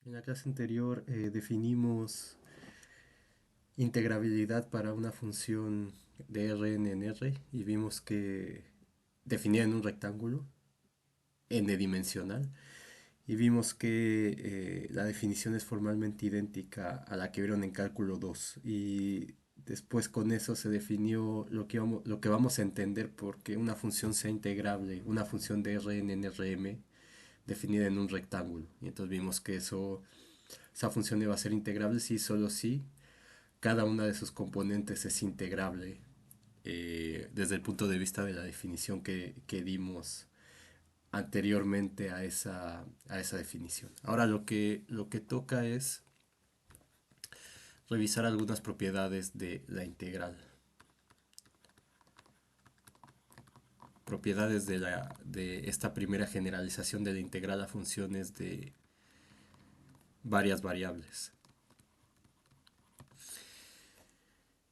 En la clase anterior definimos integrabilidad para una función de Rn en R y vimos que definida en un rectángulo n-dimensional y vimos que la definición es formalmente idéntica a la que vieron en cálculo 2 y después con eso se definió lo que vamos a entender porque una función sea integrable, una función de Rn en Rm definida en un rectángulo. Y entonces vimos que esa función iba a ser integrable si solo si cada una de sus componentes es integrable desde el punto de vista de la definición que dimos anteriormente a esa definición. Ahora lo que toca es revisar algunas propiedades de la integral. Propiedades de esta primera generalización de la integral a funciones de varias variables.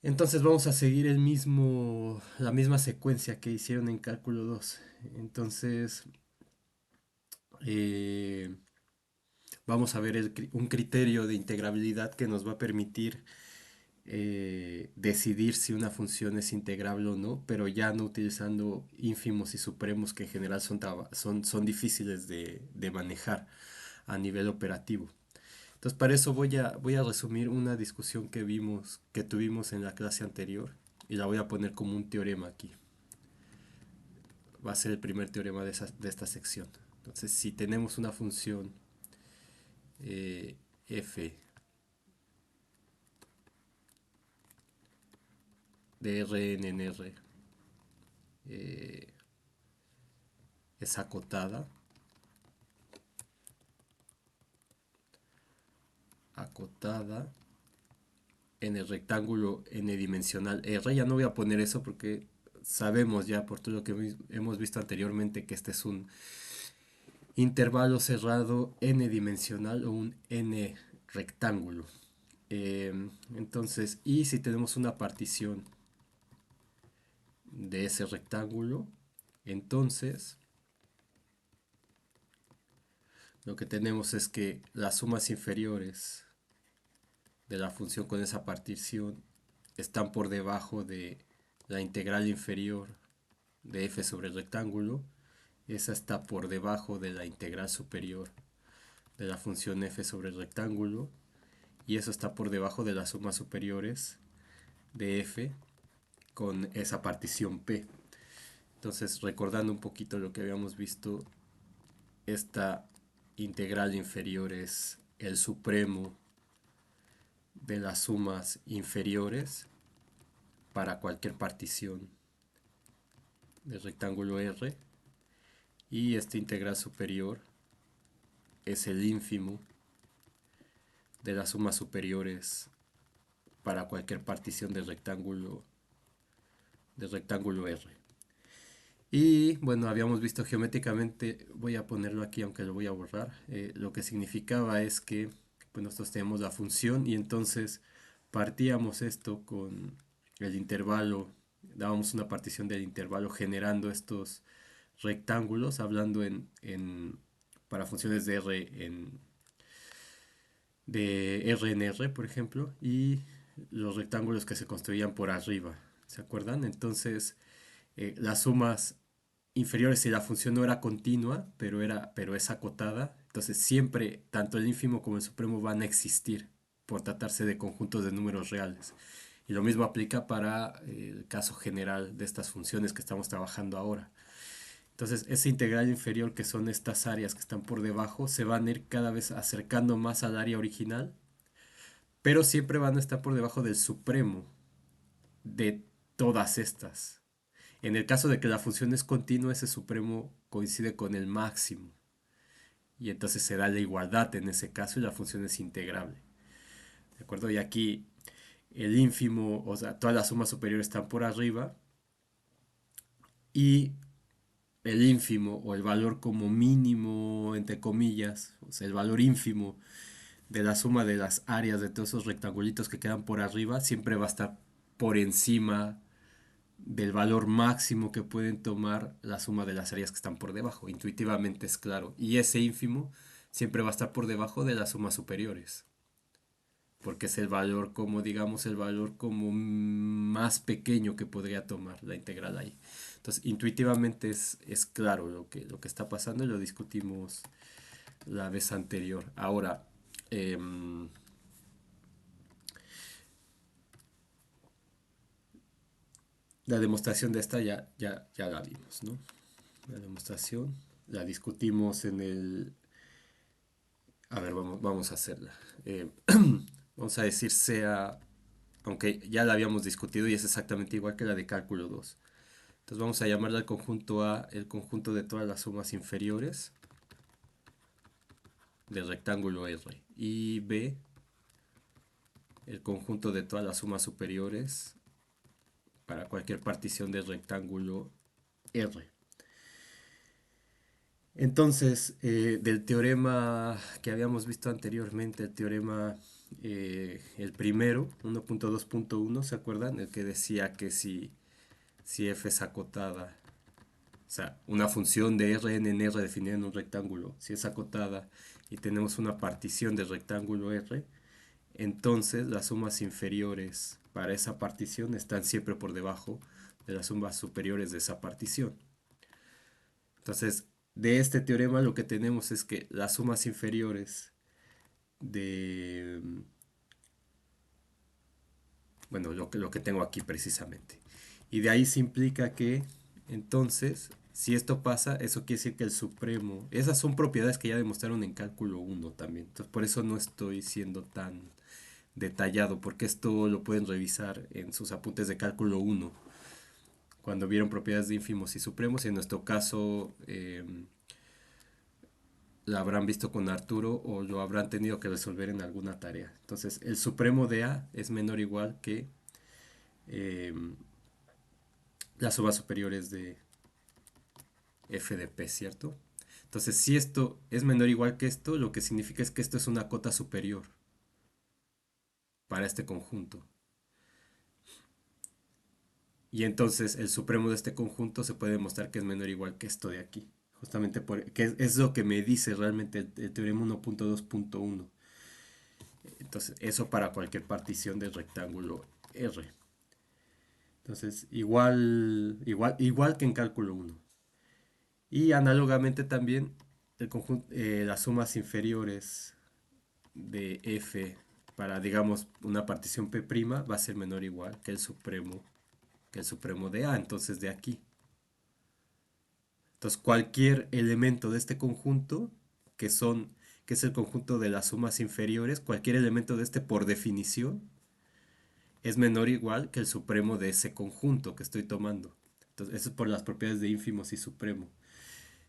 Entonces vamos a seguir la misma secuencia que hicieron en cálculo 2. Entonces eh, vamos a ver un criterio de integrabilidad que nos va a permitir decidir si una función es integrable o no, pero ya no utilizando ínfimos y supremos que en general son difíciles de manejar a nivel operativo. Entonces para eso voy a resumir una discusión que tuvimos en la clase anterior y la voy a poner como un teorema aquí. Va a ser el primer teorema de esta sección. Entonces si tenemos una función f de Rn en R eh, es acotada en el rectángulo n-dimensional R. Ya no voy a poner eso porque sabemos ya por todo lo que hemos visto anteriormente que este es un intervalo cerrado n-dimensional o un n rectángulo. Entonces, y si tenemos una partición de ese rectángulo, entonces lo que tenemos es que las sumas inferiores de la función con esa partición están por debajo de la integral inferior de f sobre el rectángulo. Esa está por debajo de la integral superior de la función f sobre el rectángulo. Y eso está por debajo de las sumas superiores de f con esa partición p. Entonces, recordando un poquito lo que habíamos visto, esta integral inferior es el supremo de las sumas inferiores para cualquier partición del rectángulo R, y esta integral superior es el ínfimo de las sumas superiores para cualquier partición del rectángulo R. Y bueno, habíamos visto geométricamente, voy a ponerlo aquí aunque lo voy a borrar, lo que significaba es que pues nosotros tenemos la función y entonces partíamos esto con el intervalo, dábamos una partición del intervalo generando estos rectángulos, hablando para funciones de R en R, por ejemplo, y los rectángulos que se construían por arriba, ¿se acuerdan? Entonces, las sumas inferiores si la función no era continua, pero es acotada, entonces siempre tanto el ínfimo como el supremo van a existir por tratarse de conjuntos de números reales. Y lo mismo aplica para el caso general de estas funciones que estamos trabajando ahora. Entonces, esa integral inferior, que son estas áreas que están por debajo, se van a ir cada vez acercando más al área original, pero siempre van a estar por debajo del supremo de todas estas. En el caso de que la función es continua, ese supremo coincide con el máximo. Y entonces se da la igualdad en ese caso y la función es integrable. ¿De acuerdo? Y aquí el ínfimo, o sea, todas las sumas superiores están por arriba. Y el ínfimo o el valor como mínimo, entre comillas, o sea, el valor ínfimo de la suma de las áreas de todos esos rectangulitos que quedan por arriba, siempre va a estar por encima del valor máximo que pueden tomar la suma de las áreas que están por debajo. Intuitivamente es claro. Y ese ínfimo siempre va a estar por debajo de las sumas superiores, porque es el valor como, digamos, el valor como más pequeño que podría tomar la integral ahí. Entonces, intuitivamente es claro lo que está pasando y lo discutimos la vez anterior. Ahora, em, la demostración de esta ya la vimos, ¿no? La demostración la discutimos en el... A ver, vamos a hacerla. Vamos a decir sea, aunque ya la habíamos discutido y es exactamente igual que la de cálculo 2. Entonces vamos a llamarle al conjunto A el conjunto de todas las sumas inferiores del rectángulo R. Y B el conjunto de todas las sumas superiores para cualquier partición del rectángulo R. Entonces, del teorema que habíamos visto anteriormente, el teorema, el primero, 1.2.1, ¿se acuerdan? El que decía que si f es acotada, o sea, una función de Rn en R definida en un rectángulo, si es acotada y tenemos una partición del rectángulo R, entonces las sumas inferiores para esa partición están siempre por debajo de las sumas superiores de esa partición. Entonces, de este teorema lo que tenemos es que las sumas inferiores de, bueno, lo que tengo aquí precisamente. Y de ahí se implica que, entonces, si esto pasa, eso quiere decir que el supremo, esas son propiedades que ya demostraron en cálculo 1 también. Entonces, por eso no estoy siendo tan detallado, porque esto lo pueden revisar en sus apuntes de cálculo 1, cuando vieron propiedades de ínfimos y supremos, y en nuestro caso la habrán visto con Arturo o lo habrán tenido que resolver en alguna tarea. Entonces, el supremo de A es menor o igual que eh, las sumas superiores de f de p, ¿cierto? Entonces, si esto es menor o igual que esto, lo que significa es que esto es una cota superior para este conjunto. Y entonces el supremo de este conjunto se puede demostrar que es menor o igual que esto de aquí. Justamente que es lo que me dice realmente el teorema 1.2.1. Entonces, eso para cualquier partición del rectángulo R. Entonces, igual que en cálculo 1. Y análogamente también las sumas inferiores de f para, digamos, una partición P' va a ser menor o igual que el supremo de A, entonces de aquí. Entonces, cualquier elemento de este conjunto, que es el conjunto de las sumas inferiores, cualquier elemento de este por definición es menor o igual que el supremo de ese conjunto que estoy tomando. Entonces, eso es por las propiedades de ínfimos y supremo.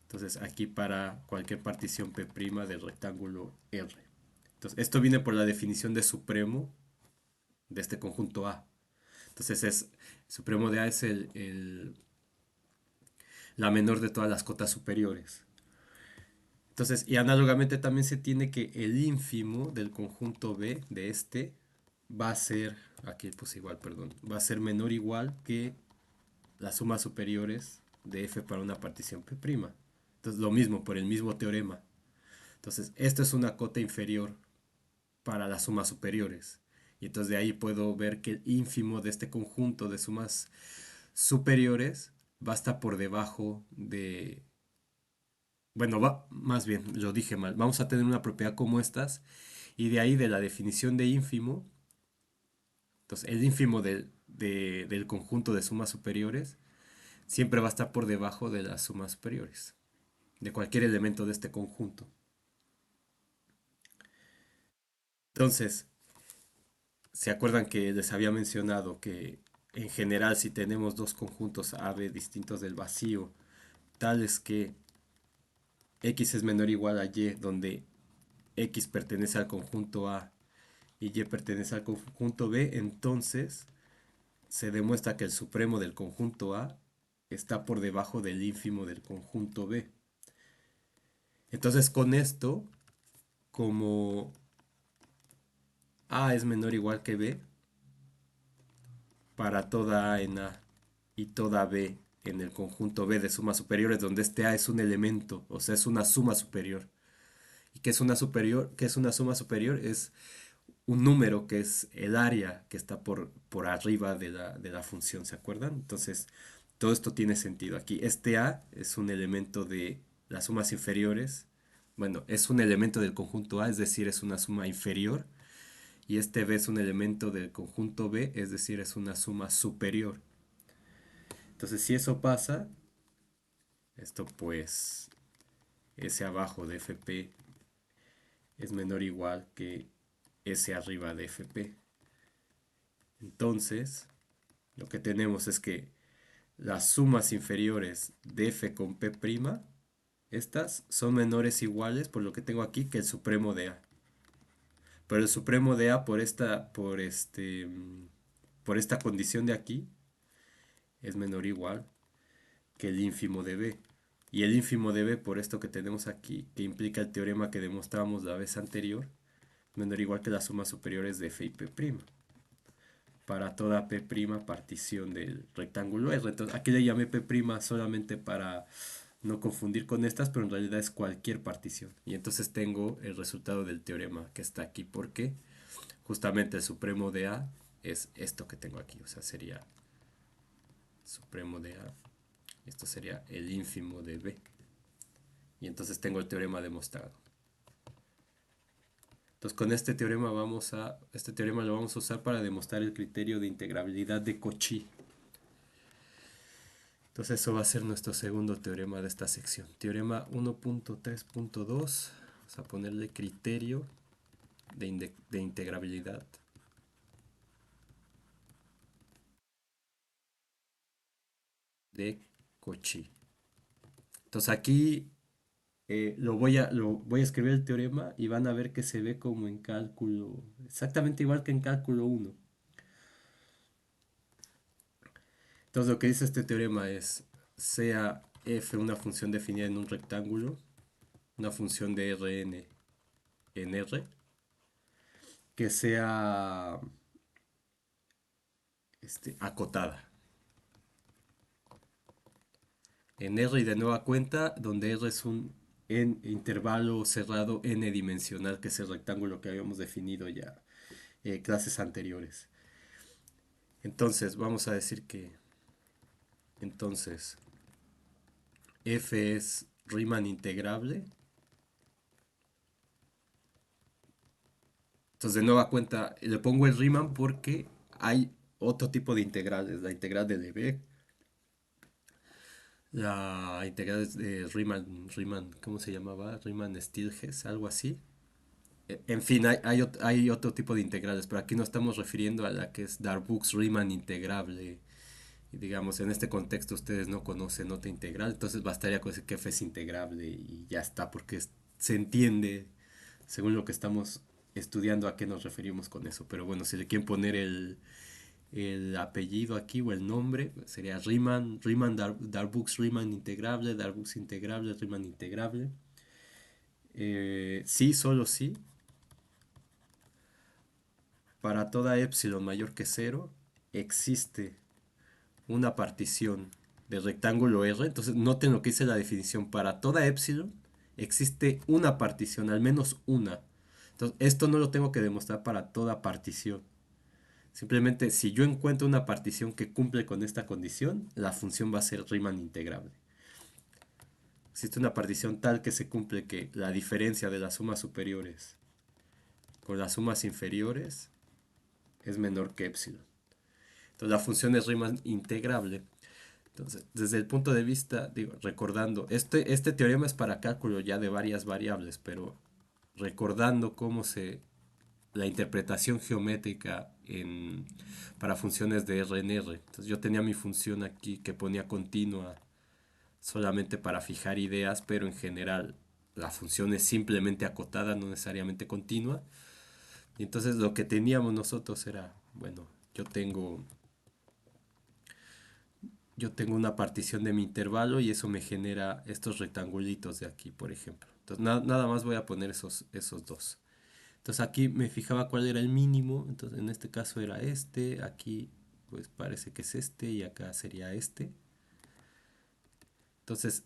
Entonces, aquí para cualquier partición P' del rectángulo R. Entonces, esto viene por la definición de supremo de este conjunto A. Entonces, supremo de A es la menor de todas las cotas superiores. Entonces, y análogamente también se tiene que el ínfimo del conjunto B de este va a ser, aquí pues igual, perdón, va a ser menor o igual que las sumas superiores de f para una partición P'. Entonces, lo mismo, por el mismo teorema. Entonces, esto es una cota inferior para las sumas superiores. Y entonces de ahí puedo ver que el ínfimo de este conjunto de sumas superiores va a estar por debajo de... Bueno, más bien, lo dije mal. Vamos a tener una propiedad como estas. Y de ahí de la definición de ínfimo. Entonces, el ínfimo del conjunto de sumas superiores siempre va a estar por debajo de las sumas superiores. De cualquier elemento de este conjunto. Entonces, ¿se acuerdan que les había mencionado que en general si tenemos dos conjuntos AB distintos del vacío, tales que X es menor o igual a Y, donde X pertenece al conjunto A y Y pertenece al conjunto B, entonces se demuestra que el supremo del conjunto A está por debajo del ínfimo del conjunto B. Entonces con esto, como A es menor o igual que B, para toda A en A y toda B en el conjunto B de sumas superiores, donde este A es un elemento, o sea, es una suma superior. ¿Y qué es una superior? ¿Qué es una suma superior? Es un número que es el área que está por arriba de la función, ¿se acuerdan? Entonces, todo esto tiene sentido aquí. Este A es un elemento de las sumas inferiores. Bueno, es un elemento del conjunto A, es decir, es una suma inferior. Y este B es un elemento del conjunto B, es decir, es una suma superior. Entonces, si eso pasa, esto pues, S abajo de FP es menor o igual que S arriba de FP. Entonces, lo que tenemos es que las sumas inferiores de f con p', estas son menores o iguales, por lo que tengo aquí, que el supremo de a. Pero el supremo de a por esta condición de aquí es menor o igual que el ínfimo de b. Y el ínfimo de b por esto que tenemos aquí, que implica el teorema que demostramos la vez anterior, menor o igual que las sumas superiores de f y p'. Para toda P' partición del rectángulo R. Entonces, aquí le llamé P' solamente para no confundir con estas, pero en realidad es cualquier partición. Y entonces tengo el resultado del teorema que está aquí, porque justamente el supremo de A es esto que tengo aquí, o sea, sería supremo de A, esto sería el ínfimo de B. Y entonces tengo el teorema demostrado. Entonces con este teorema lo vamos a usar para demostrar el criterio de integrabilidad de Cauchy. Entonces eso va a ser nuestro segundo teorema de esta sección. Teorema 1.3.2. Vamos a ponerle criterio de integrabilidad de Cauchy. Entonces aquí lo voy a escribir el teorema y van a ver que se ve como en cálculo, exactamente igual que en cálculo 1. Entonces lo que dice este teorema es, sea f una función definida en un rectángulo, una función de Rn en R, que sea acotada. En R y de nueva cuenta, donde R es un intervalo cerrado n dimensional, que es el rectángulo que habíamos definido ya clases anteriores. Entonces, vamos a decir que entonces f es Riemann integrable. Entonces, de nueva cuenta, le pongo el Riemann porque hay otro tipo de integrales, la integral de Lebesgue, la integral de Riemann, ¿cómo se llamaba? Riemann-Stieltjes, algo así. En fin, hay otro tipo de integrales, pero aquí nos estamos refiriendo a la que es Darboux-Riemann integrable. Y digamos, en este contexto ustedes no conocen otra integral, entonces bastaría con decir que f es integrable y ya está, porque se entiende, según lo que estamos estudiando, a qué nos referimos con eso. Pero bueno, si le quieren poner el apellido aquí o el nombre, sería Darboux-Riemann integrable, Darboux integrable, Riemann integrable. Sí, solo sí. Para toda epsilon mayor que 0 existe una partición del rectángulo R. Entonces noten lo que dice la definición. Para toda epsilon existe una partición, al menos una. Entonces esto no lo tengo que demostrar para toda partición. Simplemente si yo encuentro una partición que cumple con esta condición, la función va a ser Riemann integrable. Existe una partición tal que se cumple que la diferencia de las sumas superiores con las sumas inferiores es menor que epsilon. Entonces la función es Riemann integrable. Entonces, desde el punto de vista, digo, recordando, este teorema es para cálculo ya de varias variables, pero recordando la interpretación geométrica para funciones de R en R. Entonces yo tenía mi función aquí que ponía continua solamente para fijar ideas, pero en general la función es simplemente acotada, no necesariamente continua. Y entonces lo que teníamos nosotros era, bueno, yo tengo una partición de mi intervalo y eso me genera estos rectangulitos de aquí, por ejemplo. Entonces nada más voy a poner esos dos. Entonces aquí me fijaba cuál era el mínimo, entonces en este caso era este, aquí pues parece que es este y acá sería este. Entonces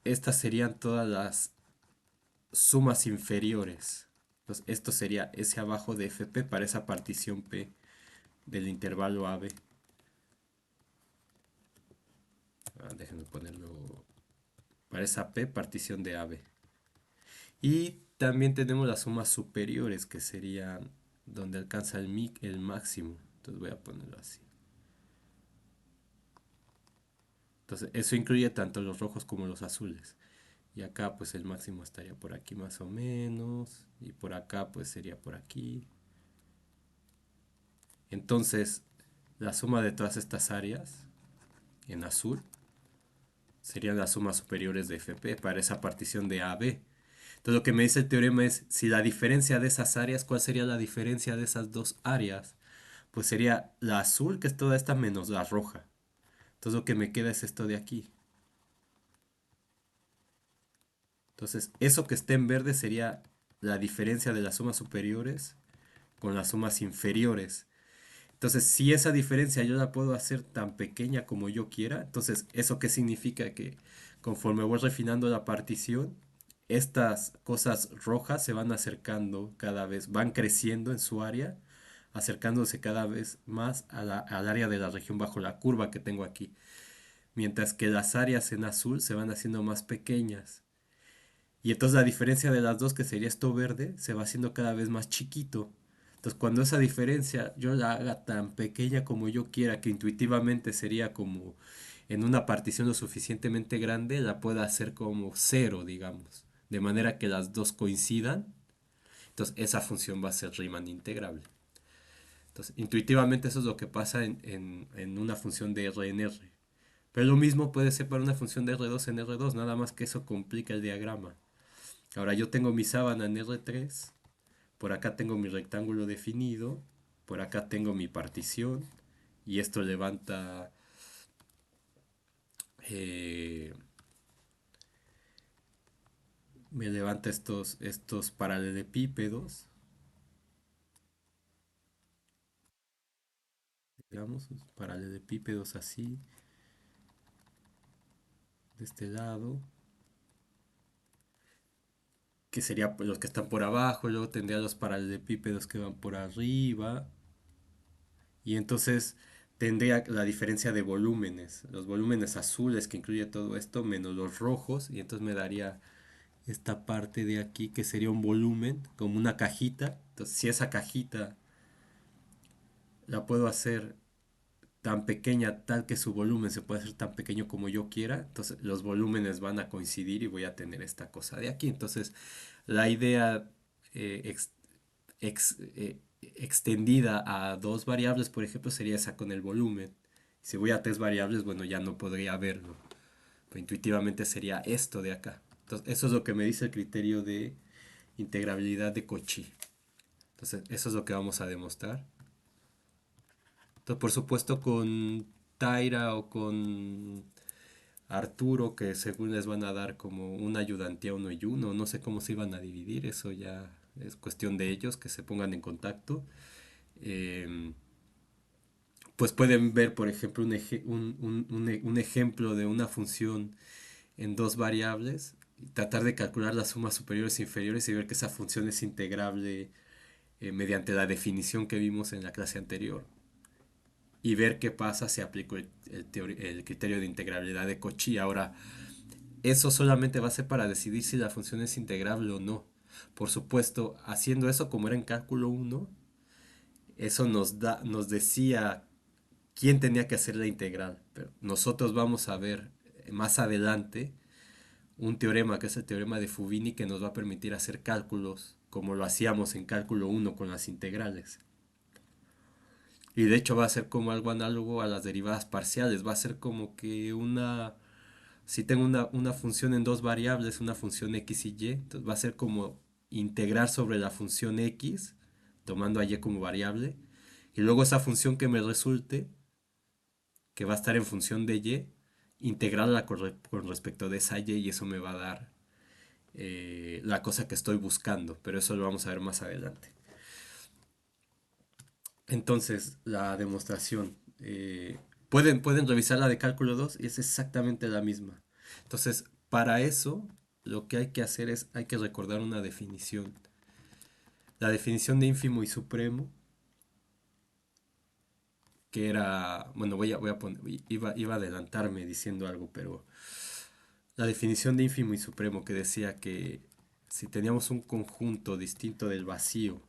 estas serían todas las sumas inferiores. Entonces, esto sería S abajo de FP para esa partición P del intervalo AB. Déjenme ponerlo para esa P partición de AB. Y también tenemos las sumas superiores, que serían donde alcanza el máximo. Entonces voy a ponerlo así. Entonces eso incluye tanto los rojos como los azules. Y acá pues el máximo estaría por aquí más o menos. Y por acá pues sería por aquí. Entonces la suma de todas estas áreas en azul serían las sumas superiores de FP para esa partición de AB. Entonces lo que me dice el teorema es si la diferencia de esas áreas, ¿cuál sería la diferencia de esas dos áreas? Pues sería la azul, que es toda esta, menos la roja. Entonces lo que me queda es esto de aquí. Entonces eso que esté en verde sería la diferencia de las sumas superiores con las sumas inferiores. Entonces, si esa diferencia yo la puedo hacer tan pequeña como yo quiera, entonces, ¿eso qué significa? Que conforme voy refinando la partición, estas cosas rojas se van acercando cada vez, van creciendo en su área, acercándose cada vez más al área de la región bajo la curva que tengo aquí. Mientras que las áreas en azul se van haciendo más pequeñas. Y entonces la diferencia de las dos, que sería esto verde, se va haciendo cada vez más chiquito. Entonces cuando esa diferencia yo la haga tan pequeña como yo quiera, que intuitivamente sería como en una partición lo suficientemente grande, la pueda hacer como cero, digamos. De manera que las dos coincidan. Entonces esa función va a ser Riemann integrable. Entonces intuitivamente eso es lo que pasa en una función de R en R. Pero lo mismo puede ser para una función de R2 en R2, nada más que eso complica el diagrama. Ahora yo tengo mi sábana en R3, por acá tengo mi rectángulo definido, por acá tengo mi partición y esto levanta eh, me levanta estos paralelepípedos, digamos, paralelepípedos así, de este lado, que serían los que están por abajo, luego tendría los paralelepípedos que van por arriba, y entonces tendría la diferencia de volúmenes, los volúmenes azules que incluye todo esto, menos los rojos, y entonces me daría esta parte de aquí que sería un volumen, como una cajita. Entonces, si esa cajita la puedo hacer tan pequeña, tal que su volumen se puede hacer tan pequeño como yo quiera, entonces los volúmenes van a coincidir y voy a tener esta cosa de aquí. Entonces, la idea eh, ex- extendida a dos variables, por ejemplo, sería esa con el volumen. Si voy a tres variables, bueno, ya no podría verlo. Pero intuitivamente sería esto de acá. Entonces, eso es lo que me dice el criterio de integrabilidad de Cauchy. Entonces, eso es lo que vamos a demostrar. Entonces, por supuesto, con Taira o con Arturo, que según les van a dar como un ayudantía uno y uno, no sé cómo se iban a dividir, eso ya es cuestión de ellos, que se pongan en contacto. Em, pues pueden ver, por ejemplo, un ejemplo de una función en dos variables, y tratar de calcular las sumas superiores e inferiores y ver que esa función es integrable mediante la definición que vimos en la clase anterior. Y ver qué pasa si aplico el criterio de integrabilidad de Cauchy. Ahora, eso solamente va a ser para decidir si la función es integrable o no. Por supuesto, haciendo eso como era en cálculo uno, eso nos decía quién tenía que hacer la integral. Pero nosotros vamos a ver más adelante un teorema que es el teorema de Fubini, que nos va a permitir hacer cálculos como lo hacíamos en cálculo uno con las integrales. Y de hecho va a ser como algo análogo a las derivadas parciales. Va a ser como que si tengo una función en dos variables, una función x y y, entonces va a ser como integrar sobre la función x, tomando a y como variable. Y luego esa función que me resulte, que va a estar en función de y, integrarla con respecto de esa y eso me va a dar la cosa que estoy buscando. Pero eso lo vamos a ver más adelante. Entonces, la demostración. Pueden revisar la de cálculo 2 y es exactamente la misma. Entonces, para eso, lo que hay que hacer es, hay que recordar una definición. La definición de ínfimo y supremo, que era, bueno, voy a poner, iba a adelantarme diciendo algo, pero la definición de ínfimo y supremo que decía que si teníamos un conjunto distinto del vacío, o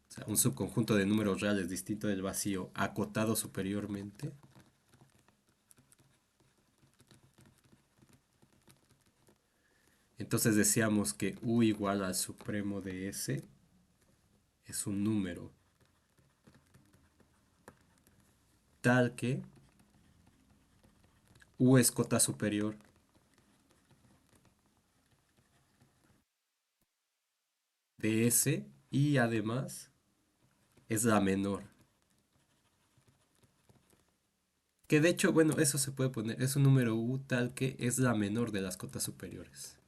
sea, un subconjunto de números reales distinto del vacío, acotado superiormente, entonces decíamos que u igual al supremo de S es un número tal que u es cota superior de S y además es la menor. Que de hecho, bueno, eso se puede poner, es un número u tal que es la menor de las cotas superiores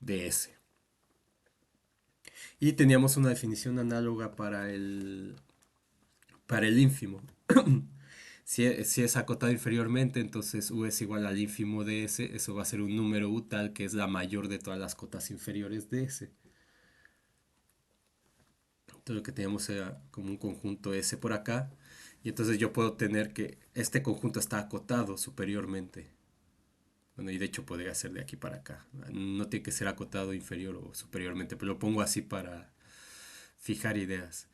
de S. Y teníamos una definición análoga para el ínfimo. Si es acotado inferiormente, entonces u es igual al ínfimo de S, eso va a ser un número u tal que es la mayor de todas las cotas inferiores de S. Entonces lo que teníamos era como un conjunto S por acá, y entonces yo puedo tener que este conjunto está acotado superiormente. Bueno, y de hecho podría ser de aquí para acá. No tiene que ser acotado inferior o superiormente, pero lo pongo así para fijar ideas.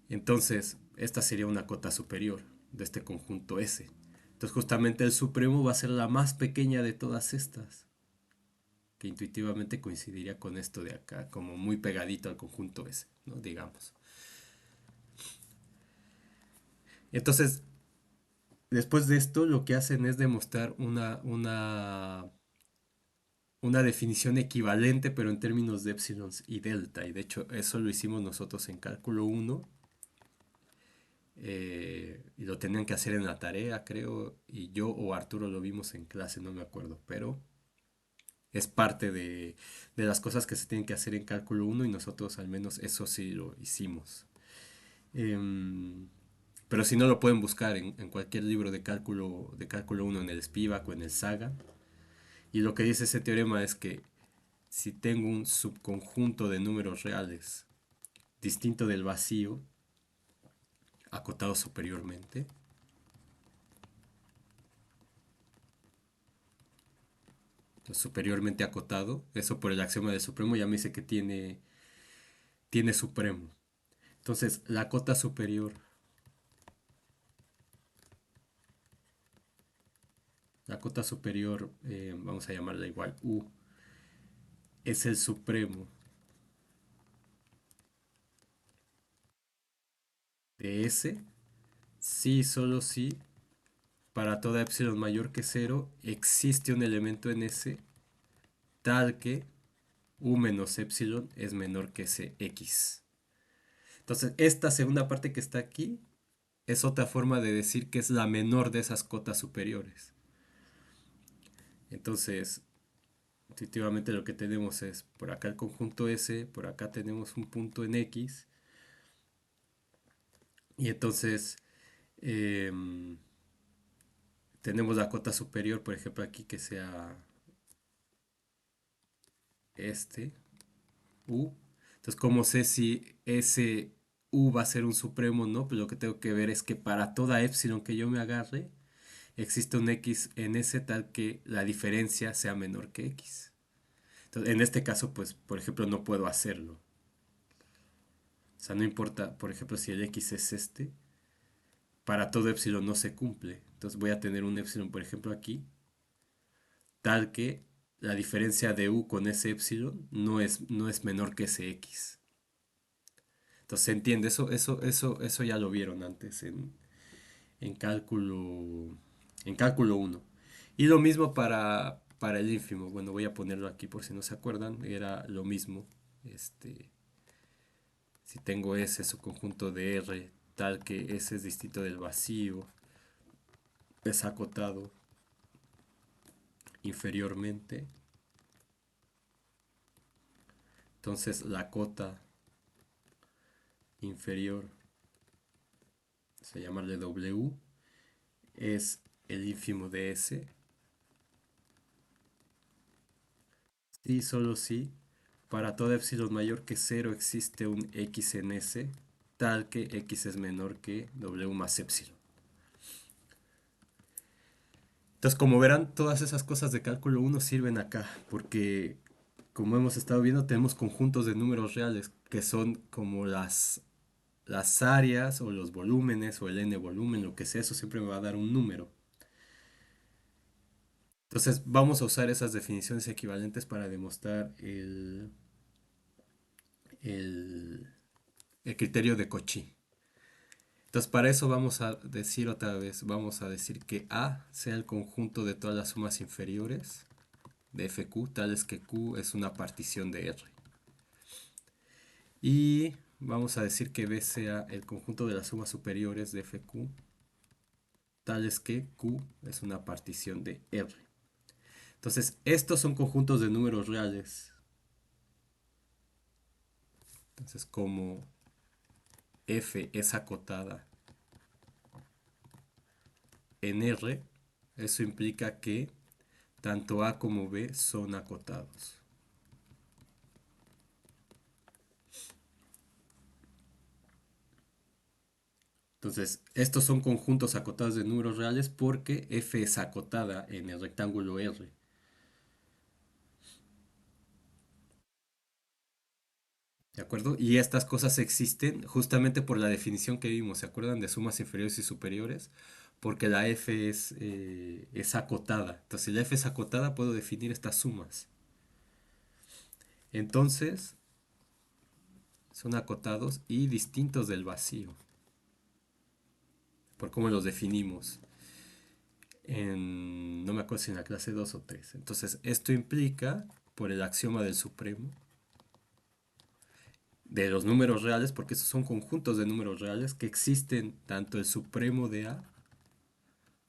Entonces, esta sería una cota superior de este conjunto S. Entonces, justamente el supremo va a ser la más pequeña de todas estas, que intuitivamente coincidiría con esto de acá, como muy pegadito al conjunto S, ¿no? Digamos. Entonces, después de esto, lo que hacen es demostrar una definición equivalente, pero en términos de épsilons y delta. Y de hecho, eso lo hicimos nosotros en cálculo uno. Y lo tenían que hacer en la tarea, creo, y yo o Arturo lo vimos en clase, no me acuerdo, pero es parte de las cosas que se tienen que hacer en cálculo uno y nosotros al menos eso sí lo hicimos. Em, pero si no lo pueden buscar en cualquier libro de cálculo uno en el Spivak o en el Saga. Y lo que dice ese teorema es que si tengo un subconjunto de números reales distinto del vacío, acotado superiormente, superiormente acotado, eso por el axioma del supremo ya me dice que tiene supremo. Entonces, la cota superior, vamos a llamarla igual U, es el supremo de S, si solo si para toda epsilon mayor que cero existe un elemento en S tal que U menos epsilon es menor que X. Entonces, esta segunda parte que está aquí es otra forma de decir que es la menor de esas cotas superiores. Entonces, intuitivamente lo que tenemos es por acá el conjunto S, por acá tenemos un punto en X, y entonces em, tenemos la cota superior, por ejemplo, aquí que sea este, U. Entonces, ¿cómo sé si ese U va a ser un supremo o no? Pues lo que tengo que ver es que para toda epsilon que yo me agarre, existe un X en ese tal que la diferencia sea menor que X. Entonces, en este caso, pues, por ejemplo, no puedo hacerlo. O sea, no importa, por ejemplo, si el X es este, para todo epsilon no se cumple. Entonces voy a tener un epsilon, por ejemplo, aquí, tal que la diferencia de u con ese epsilon no es menor que ese x. Entonces se entiende, eso ya lo vieron antes en en cálculo uno. Y lo mismo para el ínfimo. Bueno, voy a ponerlo aquí por si no se acuerdan. Era lo mismo. Este, si tengo S, su conjunto de R, tal que S es distinto del vacío, es acotado inferiormente. Entonces la cota inferior se llamarle W, es el ínfimo de S, y solo si para toda epsilon mayor que cero existe un X en S, tal que X es menor que W más epsilon. Entonces, como verán, todas esas cosas de cálculo 1 sirven acá, porque como hemos estado viendo, tenemos conjuntos de números reales, que son como las áreas o los volúmenes o el n volumen, lo que sea, eso siempre me va a dar un número. Entonces, vamos a usar esas definiciones equivalentes para demostrar el, el criterio de Cauchy. Entonces, para eso vamos a decir otra vez, vamos a decir que A sea el conjunto de todas las sumas inferiores de FQ, tales que Q es una partición de R. Y vamos a decir que B sea el conjunto de las sumas superiores de FQ, tales que Q es una partición de R. Entonces, estos son conjuntos de números reales. Entonces, como F es acotada en R, eso implica que tanto A como B son acotados. Entonces, estos son conjuntos acotados de números reales porque F es acotada en el rectángulo R. ¿De acuerdo? Y estas cosas existen justamente por la definición que vimos. ¿Se acuerdan de sumas inferiores y superiores? Porque la F es acotada. Entonces, si la F es acotada, puedo definir estas sumas. Entonces, son acotados y distintos del vacío. Por cómo los definimos. No me acuerdo si en la clase 2 o 3. Entonces, esto implica, por el axioma del supremo, de los números reales, porque esos son conjuntos de números reales, que existen tanto el supremo de A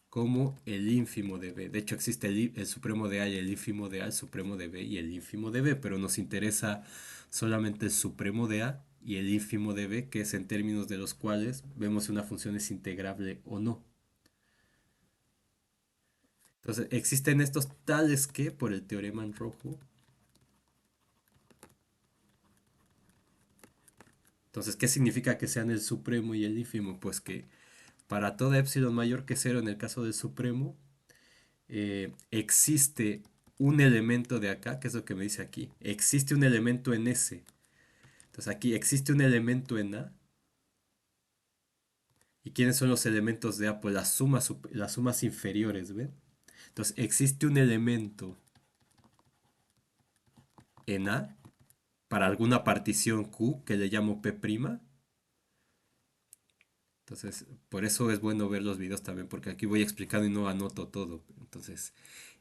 como el ínfimo de B. De hecho, existe el supremo de A y el ínfimo de A, el supremo de B y el ínfimo de B, pero nos interesa solamente el supremo de A y el ínfimo de B, que es en términos de los cuales vemos si una función es integrable o no. Entonces, existen estos tales que, por el teorema en rojo, entonces, ¿qué significa que sean el supremo y el ínfimo? Pues que para toda epsilon mayor que cero en el caso del supremo, existe un elemento de acá, que es lo que me dice aquí. Existe un elemento en S. Entonces aquí existe un elemento en A. ¿Y quiénes son los elementos de A? Pues las sumas inferiores, ¿ven? Entonces existe un elemento en A para alguna partición Q que le llamo P'. Entonces, por eso es bueno ver los videos también, porque aquí voy explicando y no anoto todo. Entonces,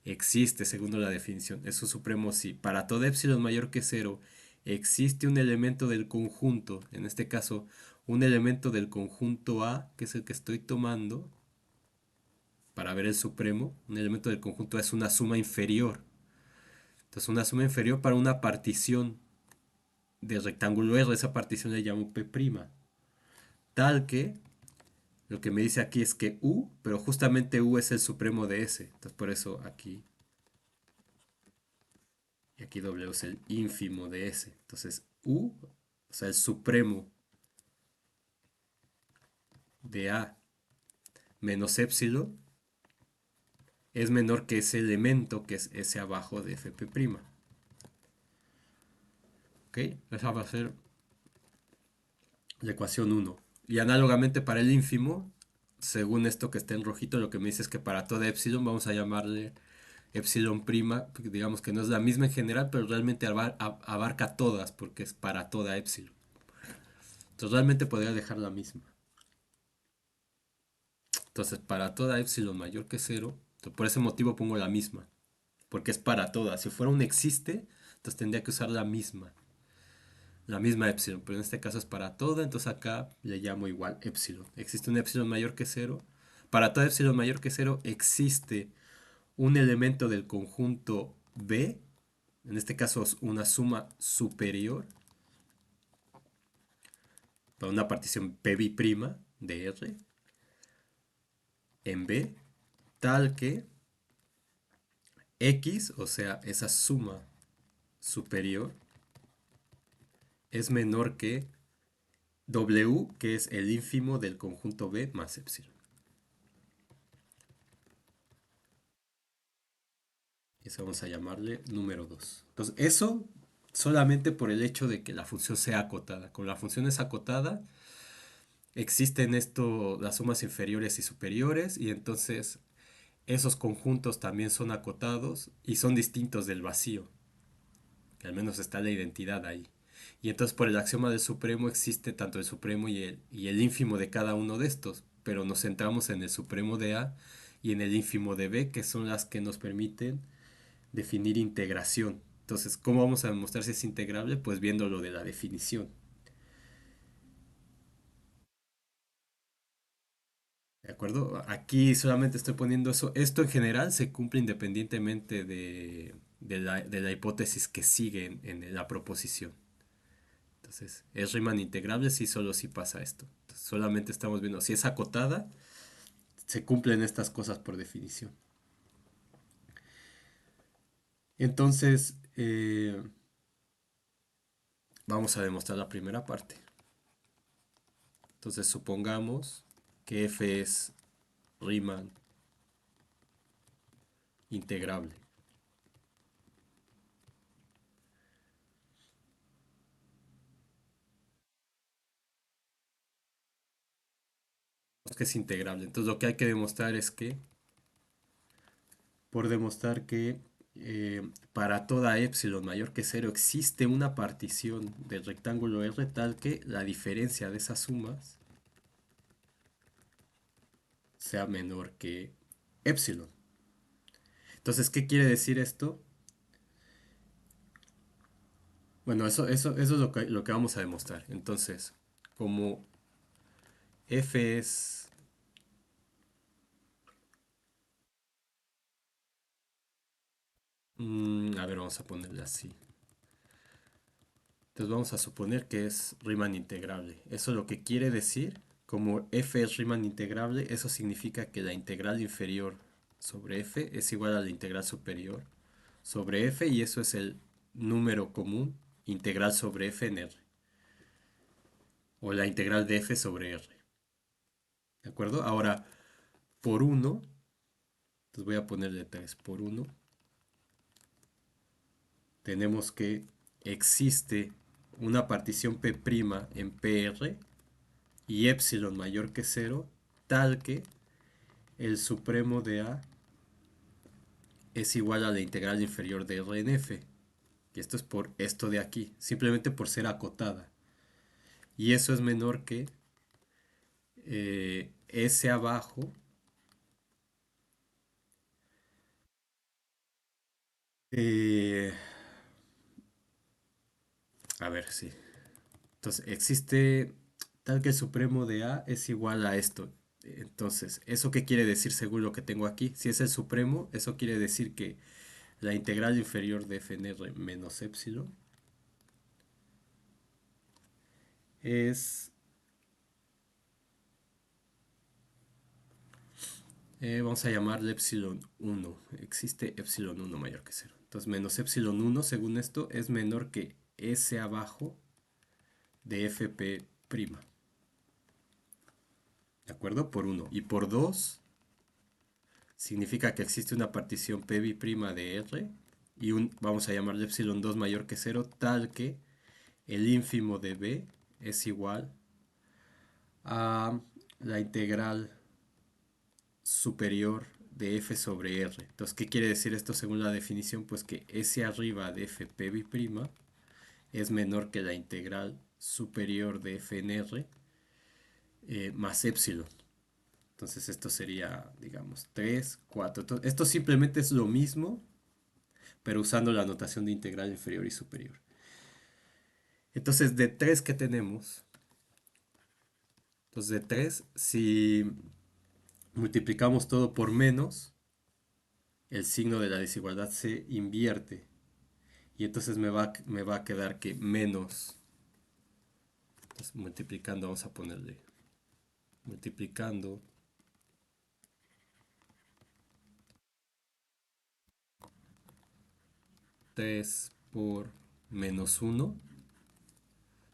existe, según la definición, es un supremo si para toda epsilon mayor que cero existe un elemento del conjunto, en este caso, un elemento del conjunto A, que es el que estoy tomando, para ver el supremo, un elemento del conjunto A es una suma inferior. Entonces, una suma inferior para una partición del rectángulo R, esa partición le llamo P', tal que lo que me dice aquí es que U, pero justamente U es el supremo de S. Entonces por eso aquí y aquí W es el ínfimo de S. Entonces U, o sea, el supremo de A menos epsilon es menor que ese elemento que es S abajo de Fp'. ¿Ok? Esa va a ser la ecuación 1. Y análogamente para el ínfimo, según esto que está en rojito, lo que me dice es que para toda epsilon vamos a llamarle epsilon prima, digamos que no es la misma en general, pero realmente abarca todas porque es para toda epsilon. Entonces realmente podría dejar la misma. Entonces para toda epsilon mayor que cero, por ese motivo pongo la misma, porque es para todas. Si fuera un existe, entonces tendría que usar la misma epsilon, pero en este caso es para toda, entonces acá le llamo igual epsilon. Existe un epsilon mayor que cero. Para toda epsilon mayor que cero existe un elemento del conjunto B, en este caso es una suma superior, para una partición P' de R. en B tal que X, o sea, esa suma superior, es menor que W, que es el ínfimo del conjunto B más epsilon. Eso vamos a llamarle número 2. Entonces, eso solamente por el hecho de que la función sea acotada. Con la función es acotada, existen esto, las sumas inferiores y superiores, y entonces esos conjuntos también son acotados y son distintos del vacío, que al menos está la identidad ahí. Y entonces por el axioma del supremo existe tanto el supremo y el ínfimo de cada uno de estos, pero nos centramos en el supremo de A y en el ínfimo de B, que son las que nos permiten definir integración. Entonces, ¿cómo vamos a demostrar si es integrable? Pues viendo lo de la definición. ¿De acuerdo? Aquí solamente estoy poniendo eso. Esto en general se cumple independientemente de la hipótesis que sigue en la proposición. Entonces, es Riemann integrable si solo si pasa esto. Entonces, solamente estamos viendo si es acotada, se cumplen estas cosas por definición. Entonces, vamos a demostrar la primera parte. Entonces, supongamos que f es Riemann integrable. Es que es integrable. Entonces, lo que hay que demostrar es que por demostrar que para toda epsilon mayor que cero existe una partición del rectángulo R tal que la diferencia de esas sumas sea menor que epsilon. Entonces, ¿qué quiere decir esto? Bueno, eso es lo que vamos a demostrar. Entonces, como f es... a ver, vamos a ponerle así. Entonces vamos a suponer que es Riemann integrable. Eso lo que quiere decir, como f es Riemann integrable, eso significa que la integral inferior sobre f es igual a la integral superior sobre f y eso es el número común integral sobre f en R. O la integral de f sobre R. ¿De acuerdo? Ahora, por 1, entonces voy a ponerle 3 por 1, tenemos que existe una partición P' en PR y epsilon mayor que cero, tal que el supremo de A es igual a la integral inferior de R en F. Y esto es por esto de aquí, simplemente por ser acotada. Y eso es menor que S abajo. eh, a ver, sí. Entonces, existe tal que el supremo de A es igual a esto. Entonces, ¿eso qué quiere decir según lo que tengo aquí? Si es el supremo, eso quiere decir que la integral inferior de f en r menos epsilon es, vamos a llamarle epsilon 1. Existe epsilon 1 mayor que cero. Entonces, menos epsilon 1, según esto, es menor que s abajo de fp'. ¿De acuerdo? Por 1. Y por 2 significa que existe una partición P' de R y vamos a llamarle epsilon 2 mayor que cero, tal que el ínfimo de B es igual a la integral superior de f sobre r. Entonces, ¿qué quiere decir esto según la definición? Pues que s arriba de fp' es menor que la integral superior de f en r más epsilon. Entonces esto sería, digamos, 3 4. Entonces, esto simplemente es lo mismo, pero usando la notación de integral inferior y superior. Entonces, de 3 que tenemos, entonces de 3 si multiplicamos todo por menos, el signo de la desigualdad se invierte. Y entonces me va a quedar que menos, entonces, multiplicando, vamos a ponerle, multiplicando 3 por menos 1.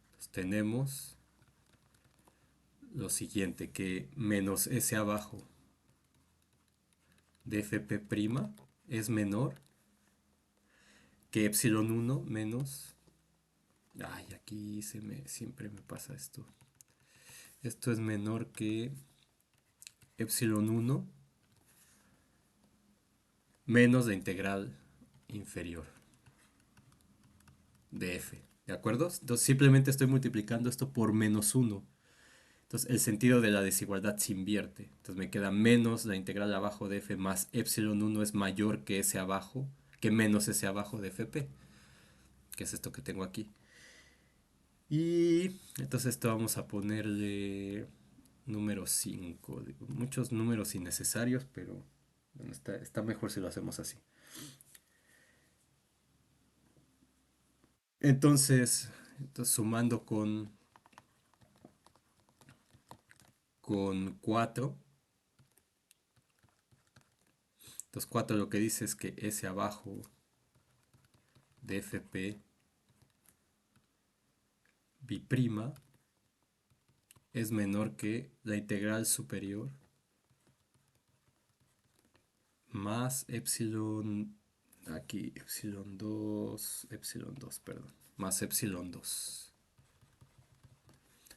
Entonces tenemos lo siguiente, que menos S abajo de Fp' es menor que epsilon 1 menos... Ay, aquí siempre me pasa esto. Esto es menor que epsilon 1 menos la integral inferior de f. ¿De acuerdo? Entonces simplemente estoy multiplicando esto por menos 1. Entonces el sentido de la desigualdad se invierte. Entonces me queda menos la integral abajo de f más epsilon 1 es mayor que ese abajo, que menos ese abajo de fp, que es esto que tengo aquí. Y entonces esto vamos a ponerle número 5. Muchos números innecesarios, pero bueno, está mejor si lo hacemos así. Entonces sumando con 4. Entonces 4 lo que dice es que S abajo de FP bi'prima es menor que la integral superior más epsilon, aquí epsilon 2, perdón, más epsilon 2.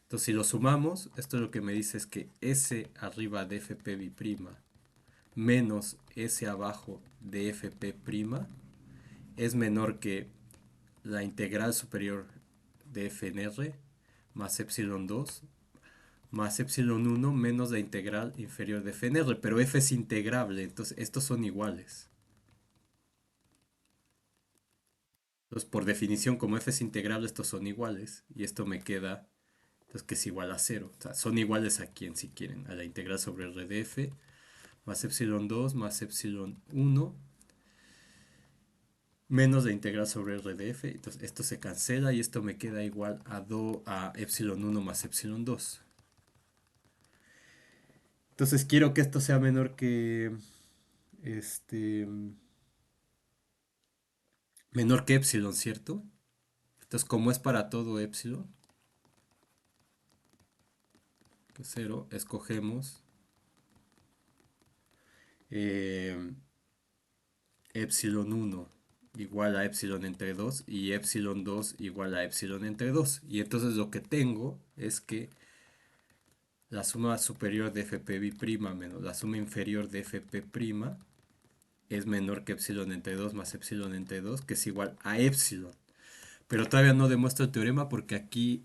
Entonces si lo sumamos, esto lo que me dice es que S arriba de FP bi'prima menos S abajo de FP' es menor que la integral superior de f en r más epsilon 2 más epsilon 1 menos la integral inferior de f en r, pero f es integrable, entonces estos son iguales. Entonces por definición, como f es integrable, estos son iguales, y esto me queda, entonces que es igual a 0. O sea, son iguales a quién, si quieren, a la integral sobre r de f más epsilon 2 más epsilon 1 menos la integral sobre r de f. Entonces esto se cancela y esto me queda igual a epsilon 1 más epsilon 2. Entonces quiero que esto sea menor que este menor que epsilon, ¿cierto? Entonces como es para todo epsilon, que es 0, escogemos eh, epsilon 1 igual a epsilon entre 2 y epsilon 2 igual a epsilon entre 2. Y entonces lo que tengo es que la suma superior de fp' menos la suma inferior de fp' es menor que epsilon entre 2 más epsilon entre 2, que es igual a epsilon. Pero todavía no demuestro el teorema porque aquí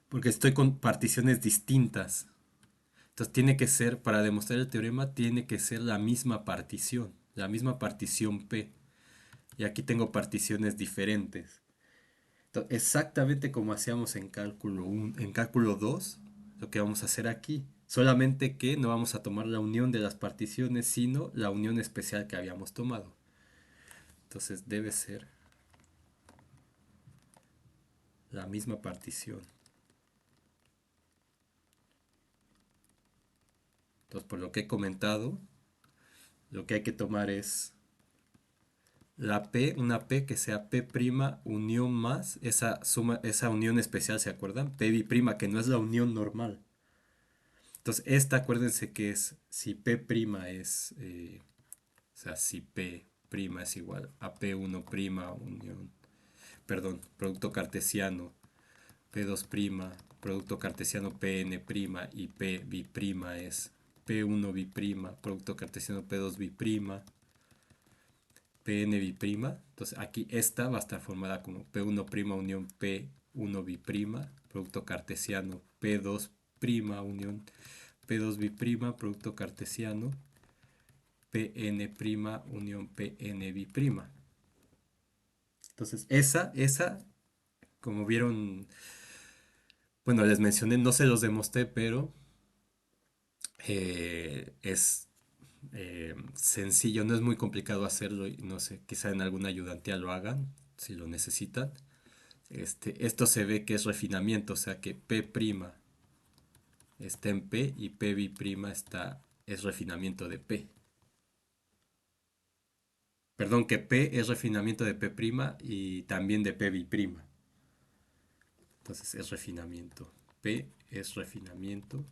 porque estoy con particiones distintas. Entonces tiene que ser, para demostrar el teorema, tiene que ser la misma partición P. Y aquí tengo particiones diferentes. Entonces, exactamente como hacíamos en cálculo 1, en cálculo 2, lo que vamos a hacer aquí. Solamente que no vamos a tomar la unión de las particiones, sino la unión especial que habíamos tomado. Entonces debe ser la misma partición. Entonces, por lo que he comentado, lo que hay que tomar es la P, una P que sea P' unión más esa suma, esa unión especial, ¿se acuerdan? P bi'prima, que no es la unión normal. Entonces, esta, acuérdense que es, si P' es, o sea, si P' es igual a P1' unión, perdón, producto cartesiano, P2', producto cartesiano Pn' y P bi'prima es P1 bi'prima, producto cartesiano P2 bi'prima, Pn bi'prima. Entonces aquí esta va a estar formada como P1' unión P1 bi'prima, producto cartesiano P2' unión P2 bi'prima, producto cartesiano Pn' unión Pn bi'prima. Entonces esa, como vieron, bueno, les mencioné, no se los demostré, pero es sencillo, no es muy complicado hacerlo y no sé, quizá en alguna ayudantía lo hagan si lo necesitan. Esto se ve que es refinamiento, o sea que P' está en P y P' está es refinamiento de P. Perdón, que P es refinamiento de P' y también de P'. Entonces es refinamiento. P es refinamiento.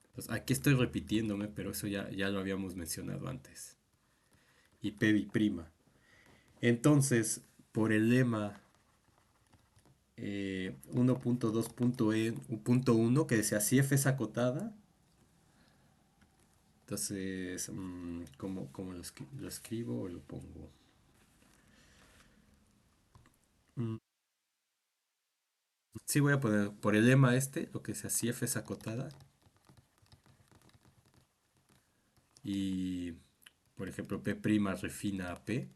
Entonces, aquí estoy repitiéndome, pero eso ya lo habíamos mencionado antes. Y P'. Entonces, por el lema 1.2.1 que decía si F es acotada, entonces, ¿cómo lo escribo o lo pongo? Mm, sí, voy a poner por el lema este, lo que decía si F es acotada. Y, por ejemplo, P' refina a P.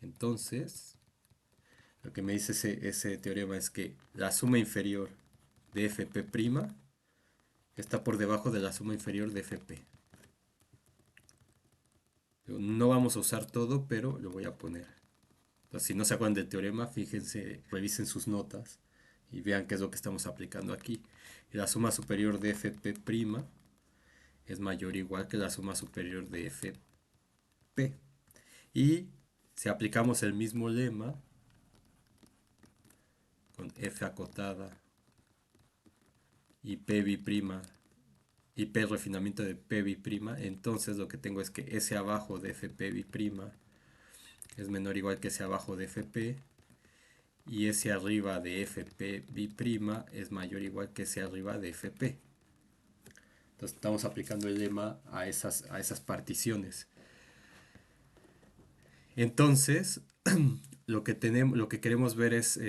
Entonces, lo que me dice ese teorema es que la suma inferior de Fp' está por debajo de la suma inferior de Fp. No vamos a usar todo, pero lo voy a poner. Entonces, si no se acuerdan del teorema, fíjense, revisen sus notas y vean qué es lo que estamos aplicando aquí. Y la suma superior de Fp' es mayor o igual que la suma superior de Fp. Y si aplicamos el mismo lema con F acotada y P' y P refinamiento de P', entonces lo que tengo es que S abajo de Fp' es menor o igual que S abajo de Fp y S arriba de Fp' es mayor o igual que S arriba de Fp. Entonces estamos aplicando el lema a esas particiones. Entonces, lo que queremos ver es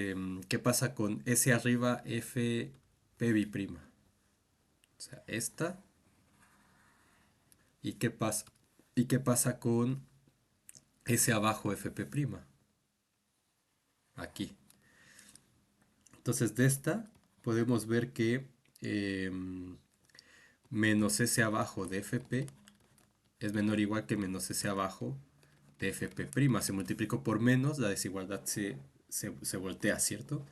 qué pasa con S arriba Fp'. O sea, esta. ¿Y qué pasa con S abajo Fp'? Aquí. Entonces, de esta podemos ver que menos S abajo de Fp es menor o igual que menos S abajo de Fp'. Se multiplicó por menos, la desigualdad se voltea, ¿cierto?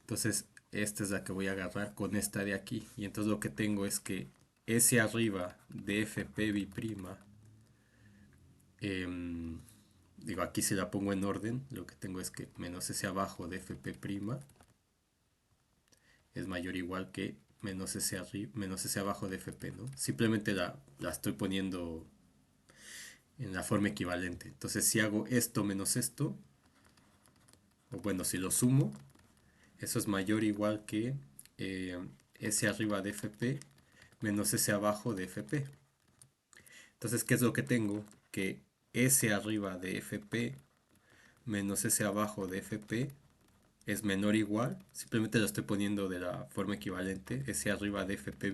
Entonces, esta es la que voy a agarrar con esta de aquí. Y entonces lo que tengo es que S arriba de Fp', digo, aquí si la pongo en orden, lo que tengo es que menos S abajo de Fp' es mayor o igual que menos S abajo de Fp, ¿no? Simplemente la estoy poniendo en la forma equivalente. Entonces, si hago esto menos esto, o bueno, si lo sumo, eso es mayor o igual que eh, S arriba de Fp menos S abajo de Fp. Entonces, ¿qué es lo que tengo? Que S arriba de Fp menos S abajo de Fp es menor o igual, simplemente lo estoy poniendo de la forma equivalente, S arriba de Fp'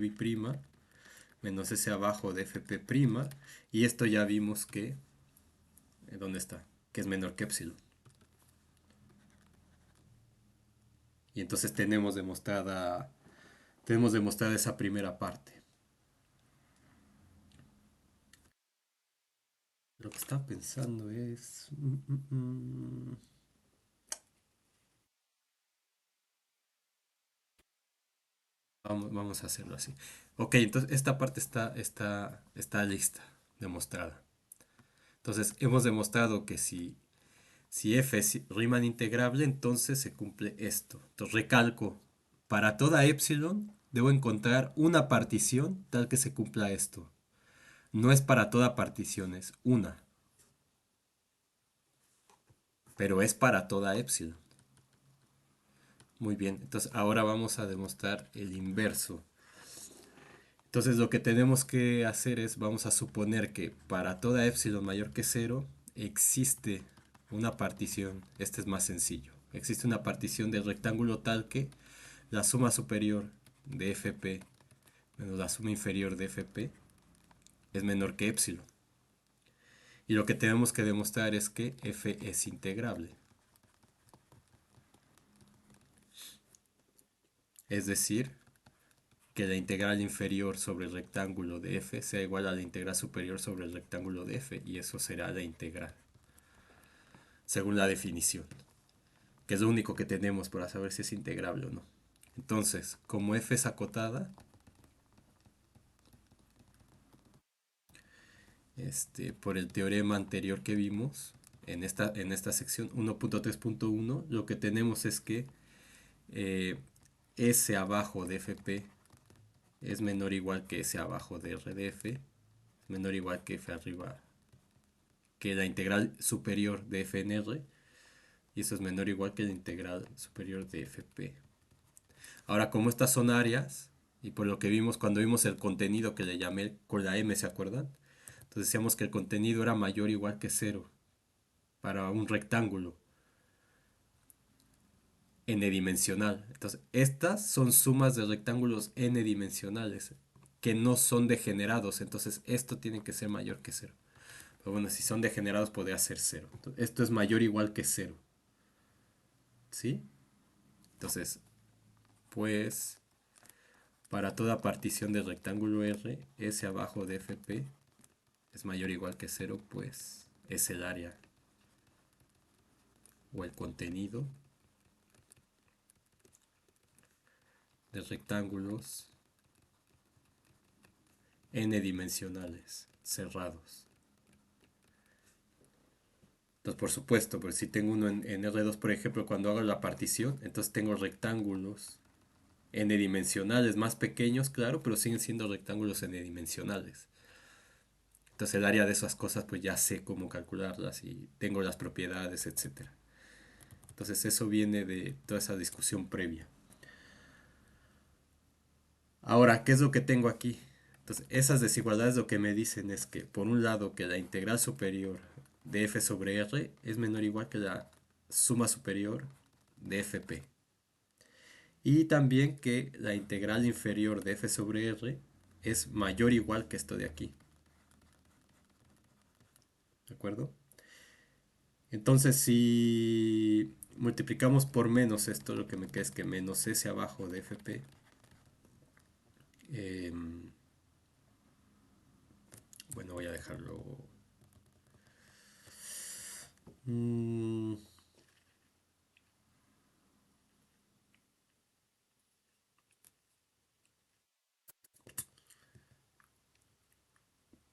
menos S abajo de Fp', y esto ya vimos que, ¿dónde está? Que es menor que epsilon. Y entonces tenemos demostrada esa primera parte. Lo que estaba pensando es... Vamos a hacerlo así. Ok, entonces esta parte está lista, demostrada. Entonces hemos demostrado que si f es Riemann integrable, entonces se cumple esto. Entonces recalco, para toda epsilon debo encontrar una partición tal que se cumpla esto. No es para toda partición, es una. Pero es para toda epsilon. Muy bien, entonces ahora vamos a demostrar el inverso. Entonces lo que tenemos que hacer es, vamos a suponer que para toda epsilon mayor que 0 existe una partición. Este es más sencillo. Existe una partición del rectángulo tal que la suma superior de Fp menos la suma inferior de Fp es menor que epsilon. Y lo que tenemos que demostrar es que F es integrable. Es decir, que la integral inferior sobre el rectángulo de f sea igual a la integral superior sobre el rectángulo de f, y eso será la integral, según la definición, que es lo único que tenemos para saber si es integrable o no. Entonces, como f es acotada, por el teorema anterior que vimos en esta sección 1.3.1, lo que tenemos es que eh, S abajo de FP es menor o igual que S abajo de R de F, es menor o igual que F arriba, que la integral superior de F en R, y eso es menor o igual que la integral superior de FP. Ahora, como estas son áreas, y por lo que vimos cuando vimos el contenido que le llamé con la M, ¿se acuerdan? Entonces decíamos que el contenido era mayor o igual que cero para un rectángulo n-dimensional. Entonces, estas son sumas de rectángulos n-dimensionales que no son degenerados. Entonces, esto tiene que ser mayor que cero. Pero bueno, si son degenerados podría ser cero. Entonces, esto es mayor o igual que cero. ¿Sí? Entonces, pues, para toda partición del rectángulo R, S abajo de FP es mayor o igual que cero, pues es el área o el contenido de rectángulos n-dimensionales cerrados. Entonces, por supuesto, pues si tengo uno en R2, por ejemplo, cuando hago la partición, entonces tengo rectángulos n-dimensionales más pequeños, claro, pero siguen siendo rectángulos n-dimensionales. Entonces el área de esas cosas pues ya sé cómo calcularlas y tengo las propiedades, etcétera. Entonces eso viene de toda esa discusión previa. Ahora, ¿qué es lo que tengo aquí? Entonces, esas desigualdades lo que me dicen es que, por un lado, que la integral superior de f sobre r es menor o igual que la suma superior de fp. Y también que la integral inferior de f sobre r es mayor o igual que esto de aquí. ¿De acuerdo? Entonces, si multiplicamos por menos esto, lo que me queda es que menos s abajo de fp. Bueno, voy a dejarlo. Mm,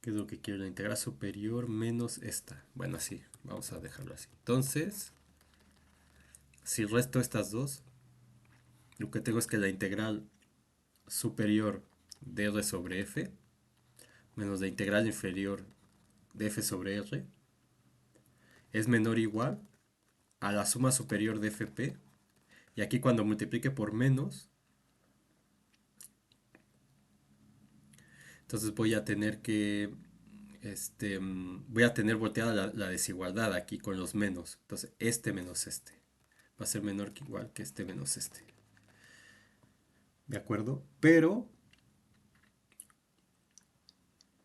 ¿Qué es lo que quiero? La integral superior menos esta. Bueno, así, vamos a dejarlo así. Entonces, si resto estas dos, lo que tengo es que la integral superior de r sobre f menos la integral inferior de f sobre r es menor o igual a la suma superior de fp. Y aquí cuando multiplique por menos, entonces voy a tener que voy a tener volteada la desigualdad aquí con los menos. Entonces, este menos este va a ser menor que igual que este menos este. ¿De acuerdo? Pero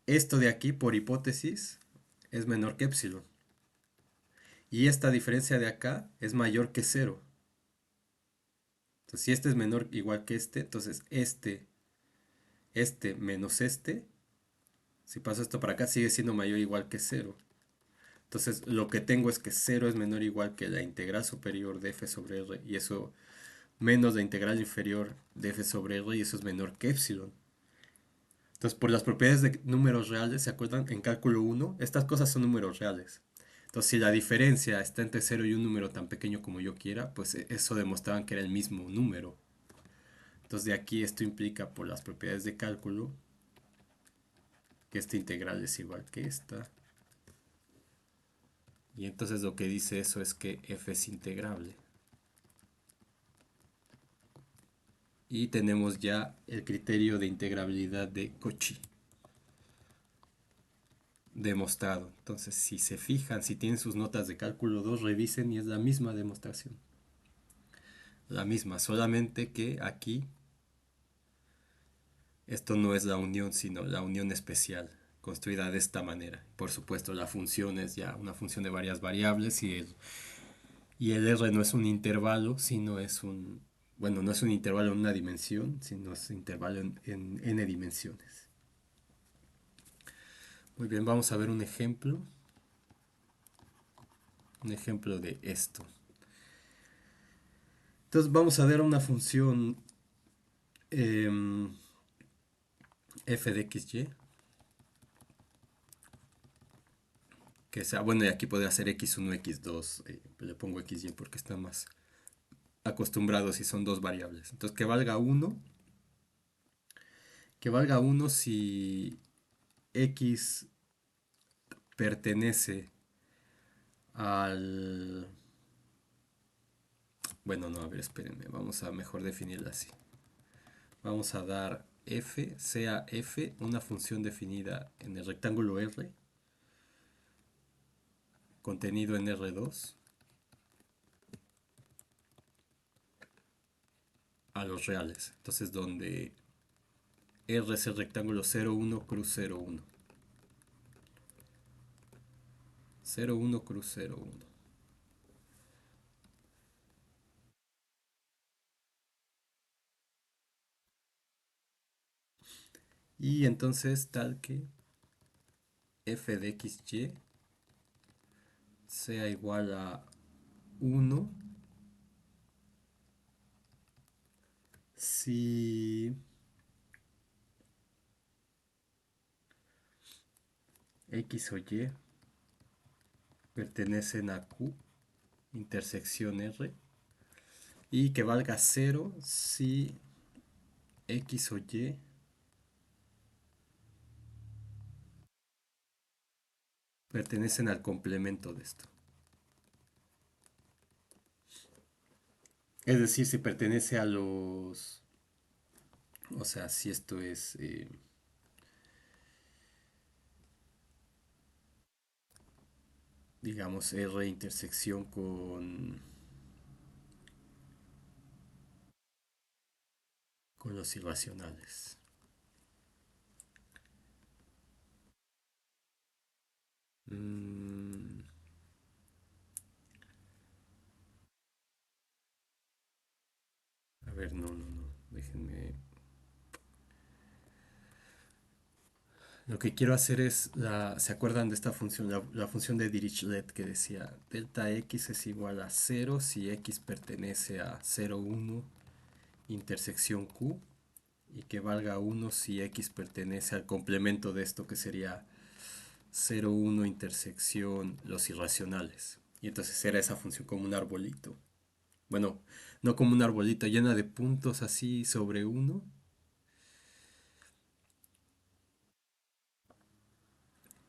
esto de aquí, por hipótesis, es menor que epsilon. Y esta diferencia de acá es mayor que cero. Entonces, si este es menor o igual que este, entonces este menos este, si paso esto para acá, sigue siendo mayor o igual que cero. Entonces, lo que tengo es que cero es menor o igual que la integral superior de f sobre r, y eso menos la integral inferior de f sobre r, y eso es menor que epsilon. Entonces, por las propiedades de números reales, ¿se acuerdan? En cálculo 1, estas cosas son números reales. Entonces, si la diferencia está entre cero y un número tan pequeño como yo quiera, pues eso demostraban que era el mismo número. Entonces, de aquí esto implica, por las propiedades de cálculo, que esta integral es igual que esta. Y entonces lo que dice eso es que f es integrable. Y tenemos ya el criterio de integrabilidad de Cauchy demostrado. Entonces, si se fijan, si tienen sus notas de cálculo 2, revisen y es la misma demostración. La misma, solamente que aquí esto no es la unión, sino la unión especial, construida de esta manera. Por supuesto, la función es ya una función de varias variables y el R no es un intervalo, sino es un, bueno, no es un intervalo en una dimensión, sino es un intervalo en n dimensiones. Muy bien, vamos a ver un ejemplo de esto. Entonces vamos a ver una función f de xy que sea, bueno, y aquí podría ser x1, x2, le pongo xy porque está más acostumbrado si son dos variables. Entonces que valga uno si x pertenece al... Bueno, no, a ver, espérenme, vamos a mejor definirla así. Vamos a dar f, sea f una función definida en el rectángulo R, contenido en R2, a los reales. Entonces, donde R es el rectángulo 0, 1, cruz 0, 1. 0, 1, cruz 0, 1. Y entonces tal que f de xy sea igual a 1 si x o y pertenecen a Q, intersección R, y que valga 0 si x o y pertenecen al complemento de esto. Es decir, si pertenece a los... O sea, si esto es... digamos, R intersección con los irracionales. Mm, a ver, no, no, no. Déjenme. Lo que quiero hacer es, ¿se acuerdan de esta función? La función de Dirichlet que decía delta x es igual a 0 si x pertenece a 0, 1, intersección q, y que valga 1 si x pertenece al complemento de esto que sería 0, 1, intersección los irracionales. Y entonces era esa función como un arbolito. Bueno, no como un arbolito llena de puntos así sobre uno.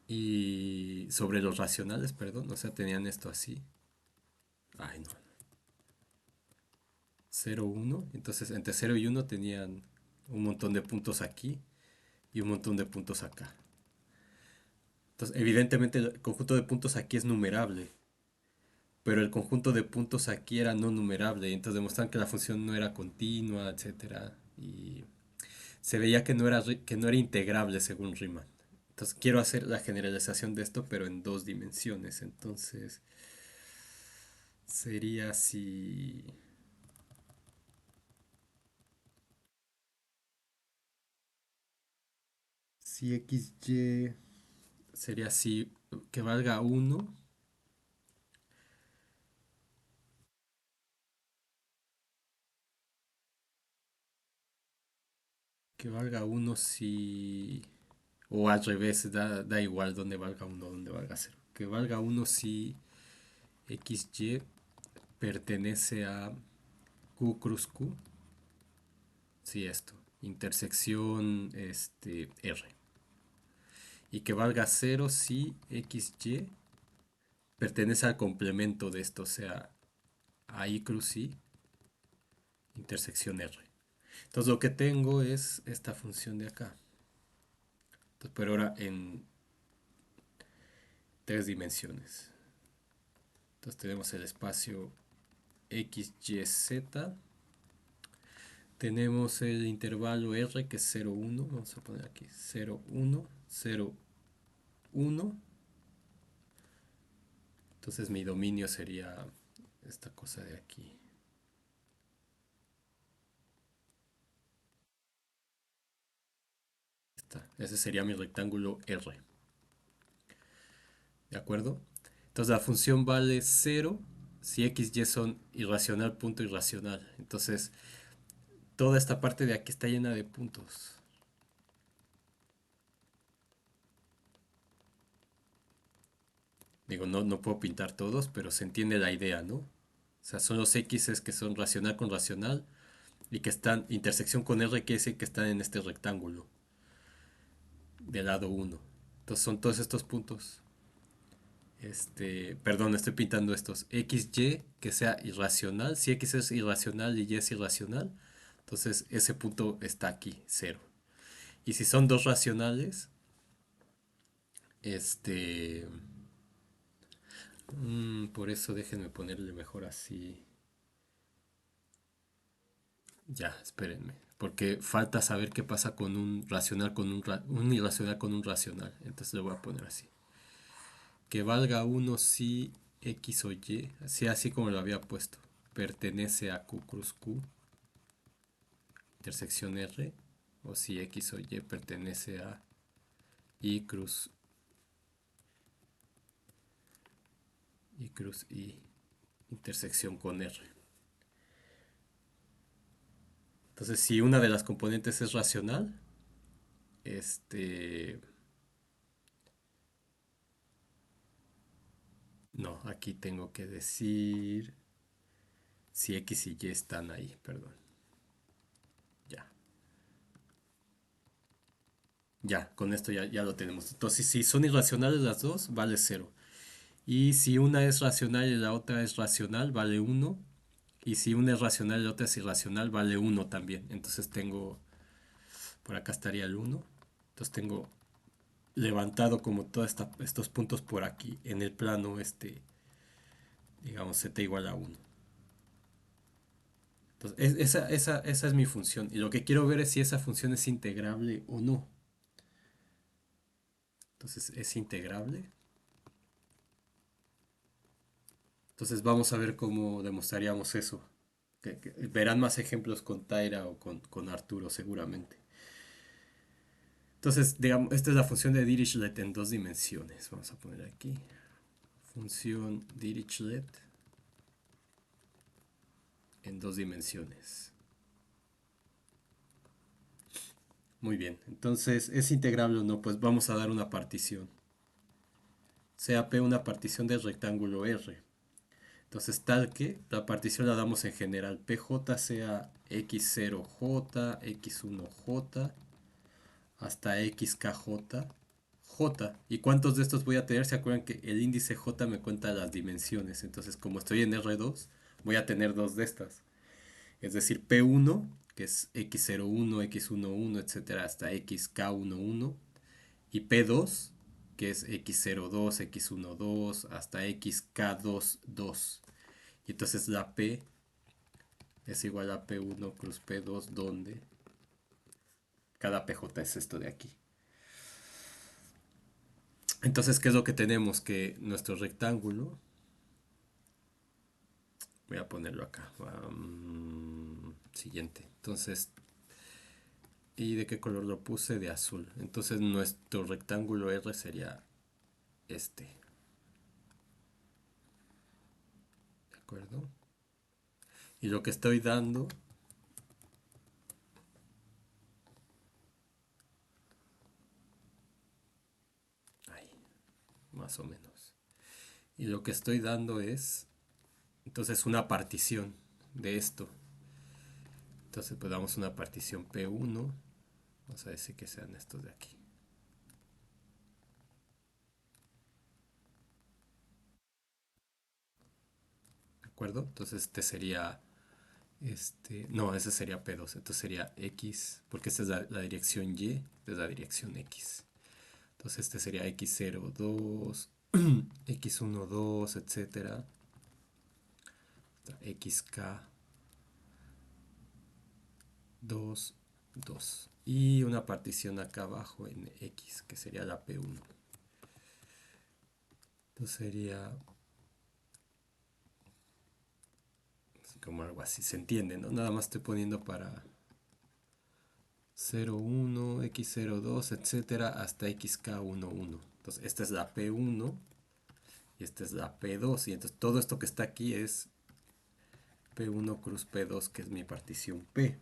Y sobre los racionales, perdón, o sea, tenían esto así. Ay, no. 0, 1. Entonces, entre 0 y 1 tenían un montón de puntos aquí y un montón de puntos acá. Entonces, evidentemente el conjunto de puntos aquí es numerable, pero el conjunto de puntos aquí era no numerable, y entonces demostraron que la función no era continua, etcétera, y se veía que no era integrable según Riemann. Entonces, quiero hacer la generalización de esto, pero en dos dimensiones. Entonces, sería si xy sería así, que valga uno, que valga uno si... O al revés, da igual donde valga uno, donde valga cero. Que valga uno si xy pertenece a q cruz q. Sí, esto. Intersección R. Y que valga cero si xy pertenece al complemento de esto, o sea, a i cruz i, intersección R. Entonces lo que tengo es esta función de acá. Entonces, pero ahora en tres dimensiones. Entonces tenemos el espacio x, y, z. Tenemos el intervalo R que es 0, 1. Vamos a poner aquí 0, 1, 0, 1. Entonces mi dominio sería esta cosa de aquí. Ese sería mi rectángulo R. ¿De acuerdo? Entonces la función vale 0 si x, y son irracional, punto irracional. Entonces toda esta parte de aquí está llena de puntos. Digo, no, no puedo pintar todos, pero se entiende la idea, ¿no? O sea, son los X's que son racional con racional y que están, intersección con R que decir que están en este rectángulo del lado uno. Entonces son todos estos puntos. Perdón, estoy pintando estos. X, Y, que sea irracional. Si X es irracional y Y es irracional, entonces ese punto está aquí, cero. Y si son dos racionales, este... por eso déjenme ponerle mejor así. Ya, espérenme. Porque falta saber qué pasa con un racional con un irracional con un racional. Entonces le voy a poner así. Que valga uno si X o Y, así como lo había puesto, pertenece a Q cruz Q, intersección R, o si X o Y pertenece a Y cruz Y, intersección con R. Entonces, si una de las componentes es racional, este... No, aquí tengo que decir si X y Y están ahí, perdón. Ya. Ya, con esto ya lo tenemos. Entonces, si son irracionales las dos, vale cero. Y si una es racional y la otra es racional, vale uno. Y si una es racional y la otra es irracional, vale uno también. Entonces tengo, por acá estaría el uno. Entonces tengo levantado como todos estos puntos por aquí en el plano digamos, z igual a uno. Entonces, esa es mi función. Y lo que quiero ver es si esa función es integrable o no. Entonces, es integrable. Entonces, vamos a ver cómo demostraríamos eso. Verán más ejemplos con Taira o con Arturo seguramente. Entonces, digamos, esta es la función de Dirichlet en dos dimensiones. Vamos a poner aquí. Función Dirichlet en dos dimensiones. Muy bien. Entonces, ¿es integrable o no? Pues vamos a dar una partición. Sea P una partición del rectángulo R. Entonces, tal que la partición la damos en general. PJ sea X0J, X1J, hasta XKJ. J. ¿Y cuántos de estos voy a tener? ¿Se acuerdan que el índice J me cuenta las dimensiones? Entonces, como estoy en R2, voy a tener dos de estas. Es decir, P1, que es X01, X11, etcétera, hasta XK11. Y P2, que es X02, X12, hasta XK22. Y entonces la P es igual a P1 cruz P2, donde cada PJ es esto de aquí. Entonces, ¿qué es lo que tenemos? Que nuestro rectángulo, voy a ponerlo acá, siguiente. Entonces, ¿y de qué color lo puse? De azul. Entonces, nuestro rectángulo R sería este. ¿De acuerdo? Y lo que estoy dando, ahí, más o menos. Y lo que estoy dando es, entonces, una partición de esto. Entonces, pues damos una partición P1. Vamos a decir que sean estos de aquí. ¿De acuerdo? Entonces, este sería, no, ese sería P2. Entonces sería X, porque esta es la dirección Y, esta es la dirección X. Entonces, este sería X02, X12, etcétera. XK2, 2. Y una partición acá abajo en X, que sería la P1. Entonces sería como algo así, se entiende, ¿no? Nada más estoy poniendo para 01, X02, etcétera, hasta XK11. Entonces, esta es la P1 y esta es la P2. Y entonces todo esto que está aquí es P1 cruz P2, que es mi partición P.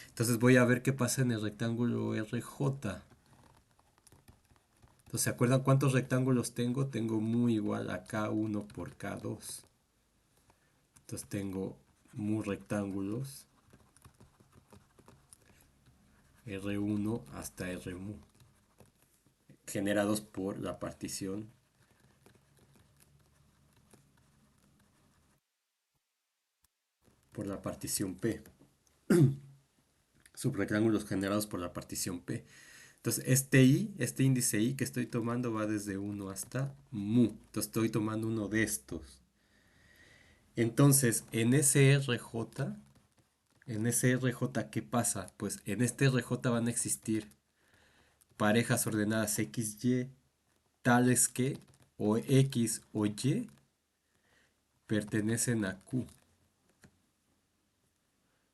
Entonces voy a ver qué pasa en el rectángulo RJ. Entonces, ¿se acuerdan cuántos rectángulos tengo? Tengo mu igual a K1 por K2. Entonces tengo mu rectángulos R1 hasta R mu, generados por la partición P. Subrectángulos generados por la partición P. Entonces, este índice I que estoy tomando va desde 1 hasta mu. Entonces, estoy tomando uno de estos. Entonces, en ese RJ, ¿qué pasa? Pues en este RJ van a existir parejas ordenadas XY tales que o X o Y pertenecen a Q.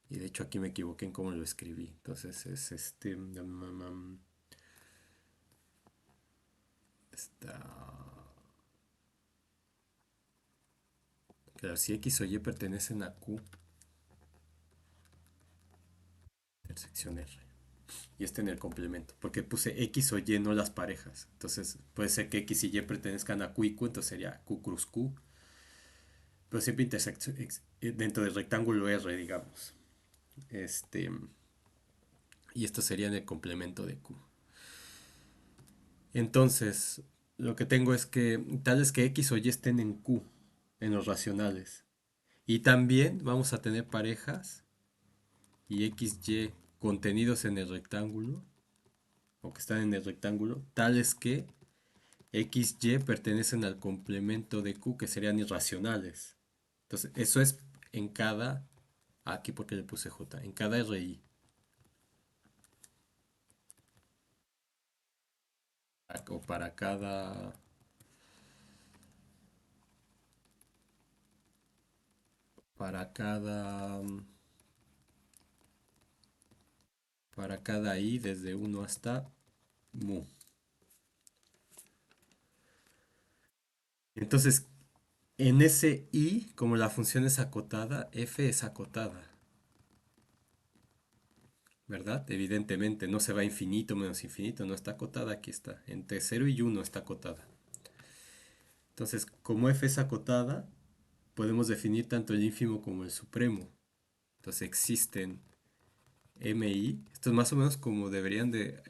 Y de hecho aquí me equivoqué en cómo lo escribí. Entonces es está, claro, si X o Y pertenecen a Q, intersección R. Y este en el complemento, porque puse X o Y, no las parejas. Entonces puede ser que X y Y pertenezcan a Q y Q, entonces sería Q cruz Q, pero siempre dentro del rectángulo R, digamos. Este, y esto sería en el complemento de Q. Entonces, lo que tengo es que tal es que X o Y estén en Q, en los racionales. Y también vamos a tener parejas y X, Y contenidos en el rectángulo, o que están en el rectángulo, tales que X, Y pertenecen al complemento de Q, que serían irracionales. Entonces, eso es en cada, aquí porque le puse J, en cada RI. O para cada, para cada I desde 1 hasta mu. Entonces, en ese I, como la función es acotada, f es acotada, ¿verdad? Evidentemente, no se va a infinito menos infinito, no está acotada, aquí está. Entre 0 y 1 está acotada. Entonces, como f es acotada, podemos definir tanto el ínfimo como el supremo. Entonces existen MI. Esto es más o menos como deberían de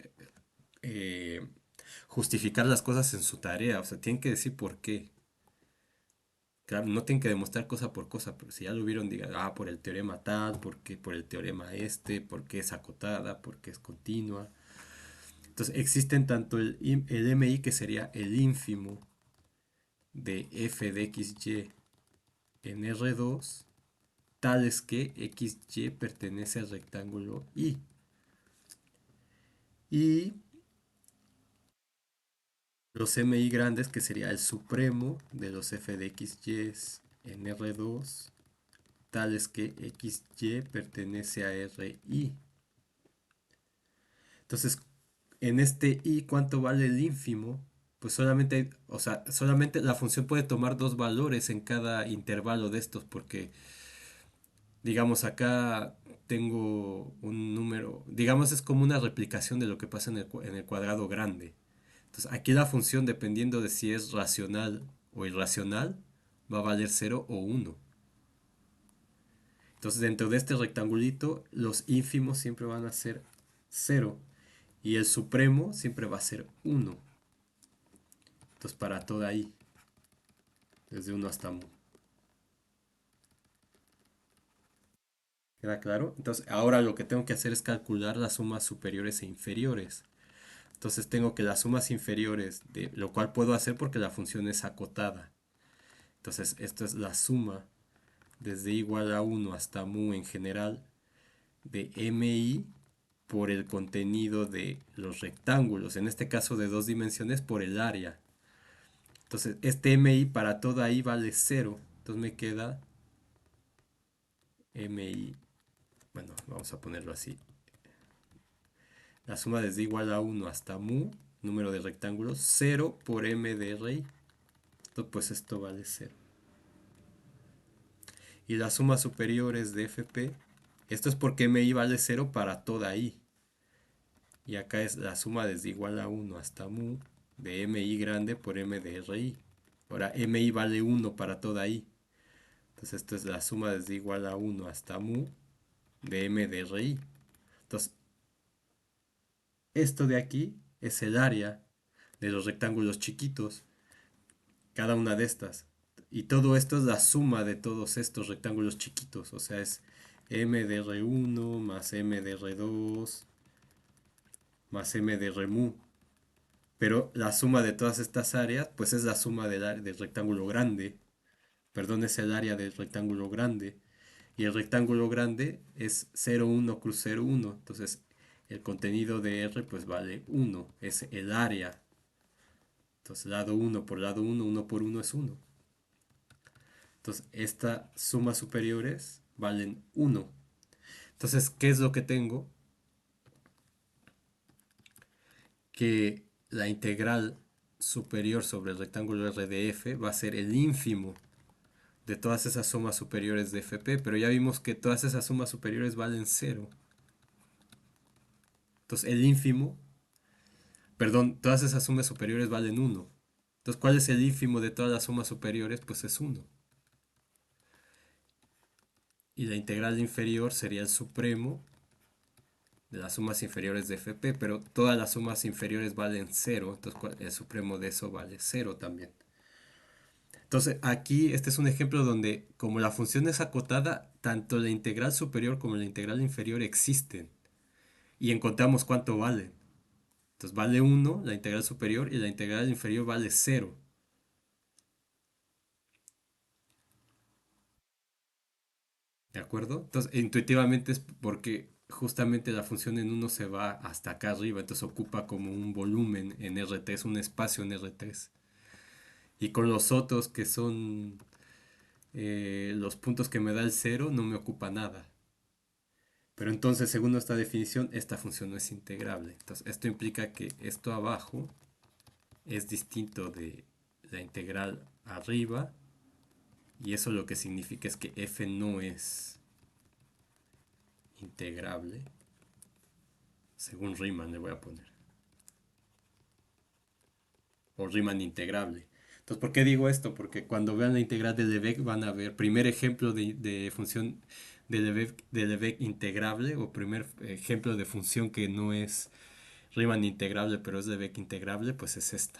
eh, justificar las cosas en su tarea. O sea, tienen que decir por qué. Claro, no tienen que demostrar cosa por cosa, pero si ya lo vieron, digan, ah, por el teorema tal, porque por el teorema este, porque es acotada, porque es continua. Entonces existen tanto el MI, que sería el ínfimo de f de xy en R2, tales que xy pertenece al rectángulo I. Y los MI grandes, que sería el supremo de los f de xy en R2, tales que xy pertenece a RI. Entonces, en este I, ¿cuánto vale el ínfimo? Pues solamente, o sea, solamente la función puede tomar dos valores en cada intervalo de estos, porque, digamos, acá tengo un número, digamos, es como una replicación de lo que pasa en el cuadrado grande. Entonces, aquí la función, dependiendo de si es racional o irracional, va a valer 0 o 1. Entonces, dentro de este rectangulito, los ínfimos siempre van a ser 0 y el supremo siempre va a ser 1. Entonces, para toda I, desde 1 hasta mu. ¿Queda claro? Entonces, ahora lo que tengo que hacer es calcular las sumas superiores e inferiores. Entonces, tengo que las sumas inferiores, de lo cual puedo hacer porque la función es acotada. Entonces, esto es la suma desde igual a 1 hasta mu en general de MI por el contenido de los rectángulos, en este caso de dos dimensiones por el área. Entonces, este MI para toda I vale 0. Entonces me queda MI, bueno, vamos a ponerlo así. La suma desde igual a 1 hasta mu, número de rectángulos, 0 por M de RI. Entonces, pues esto vale 0. Y las sumas superiores de FP, esto es porque MI vale 0 para toda I. Y acá es la suma desde igual a 1 hasta mu, de mi grande por m de ri. Ahora mi vale uno para toda i. Entonces esto es la suma desde igual a uno hasta mu de m de ri. Entonces esto de aquí es el área de los rectángulos chiquitos, cada una de estas. Y todo esto es la suma de todos estos rectángulos chiquitos. O sea, es m de r1 más m de r2 más m de r mu. Pero la suma de todas estas áreas, pues es la suma del rectángulo grande. Perdón, es el área del rectángulo grande. Y el rectángulo grande es 0,1 cruz 0,1. Entonces, el contenido de R pues vale 1. Es el área. Entonces, lado uno por lado uno por uno es uno. Entonces, estas sumas superiores valen uno. Entonces, ¿qué es lo que tengo? Que la integral superior sobre el rectángulo R de F va a ser el ínfimo de todas esas sumas superiores de FP, pero ya vimos que todas esas sumas superiores valen cero. Entonces, el ínfimo, perdón, todas esas sumas superiores valen uno. Entonces, ¿cuál es el ínfimo de todas las sumas superiores? Pues es uno. Y la integral inferior sería el supremo de las sumas inferiores de FP, pero todas las sumas inferiores valen cero, entonces el supremo de eso vale cero también. Entonces aquí este es un ejemplo donde como la función es acotada, tanto la integral superior como la integral inferior existen y encontramos cuánto valen. Entonces vale uno la integral superior y la integral inferior vale cero. ¿De acuerdo? Entonces intuitivamente es porque justamente la función en uno se va hasta acá arriba, entonces ocupa como un volumen en R3, un espacio en R3. Y con los otros que son los puntos que me da el cero no me ocupa nada. Pero entonces, según nuestra definición, esta función no es integrable. Entonces, esto implica que esto abajo es distinto de la integral arriba. Y eso lo que significa es que f no es integrable. Según Riemann le voy a poner. O Riemann integrable. Entonces, ¿por qué digo esto? Porque cuando vean la integral de Lebesgue van a ver primer ejemplo de función de Lebesgue integrable o primer ejemplo de función que no es Riemann integrable pero es Lebesgue integrable, pues es esta.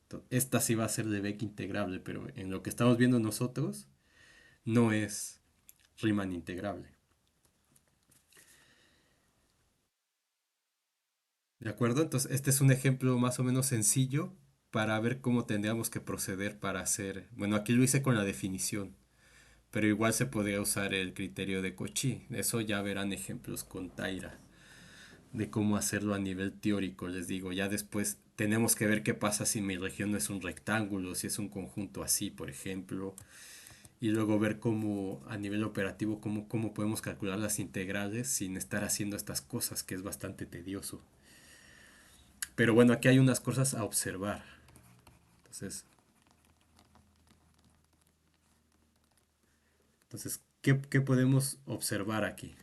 Entonces, esta sí va a ser Lebesgue integrable, pero en lo que estamos viendo nosotros no es Riemann integrable. ¿De acuerdo? Entonces, este es un ejemplo más o menos sencillo para ver cómo tendríamos que proceder para hacer. Bueno, aquí lo hice con la definición, pero igual se podría usar el criterio de Cauchy. Eso ya verán ejemplos con Taira de cómo hacerlo a nivel teórico, les digo. Ya después tenemos que ver qué pasa si mi región no es un rectángulo, si es un conjunto así, por ejemplo, y luego ver cómo a nivel operativo, cómo podemos calcular las integrales sin estar haciendo estas cosas, que es bastante tedioso. Pero bueno, aquí hay unas cosas a observar. Entonces, ¿qué podemos observar aquí?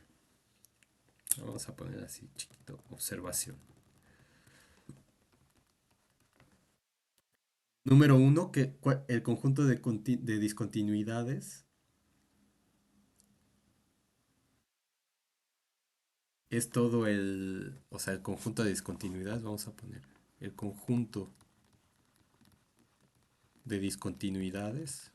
Vamos a poner así, chiquito, observación. Número uno, que el conjunto de discontinuidades es todo o sea, el conjunto de discontinuidades, vamos a poner, el conjunto de discontinuidades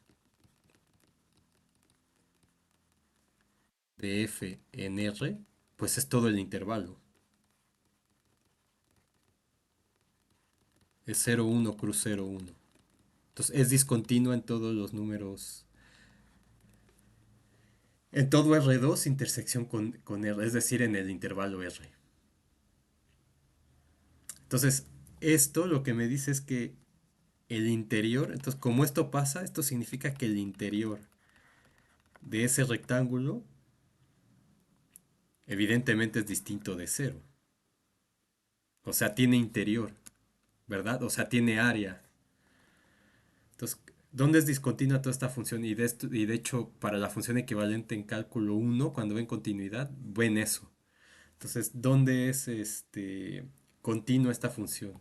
de f en R, pues es todo el intervalo. Es 0,1 cruz 0,1. Entonces es discontinua en todos los números. En todo R2 intersección con R, es decir, en el intervalo R. Entonces, esto lo que me dice es que el interior, entonces como esto pasa, esto significa que el interior de ese rectángulo evidentemente es distinto de cero. O sea, tiene interior, ¿verdad? O sea, tiene área. Entonces, ¿dónde es discontinua toda esta función? Y de hecho, para la función equivalente en cálculo uno cuando ven continuidad, ven eso. Entonces, ¿dónde es continua esta función?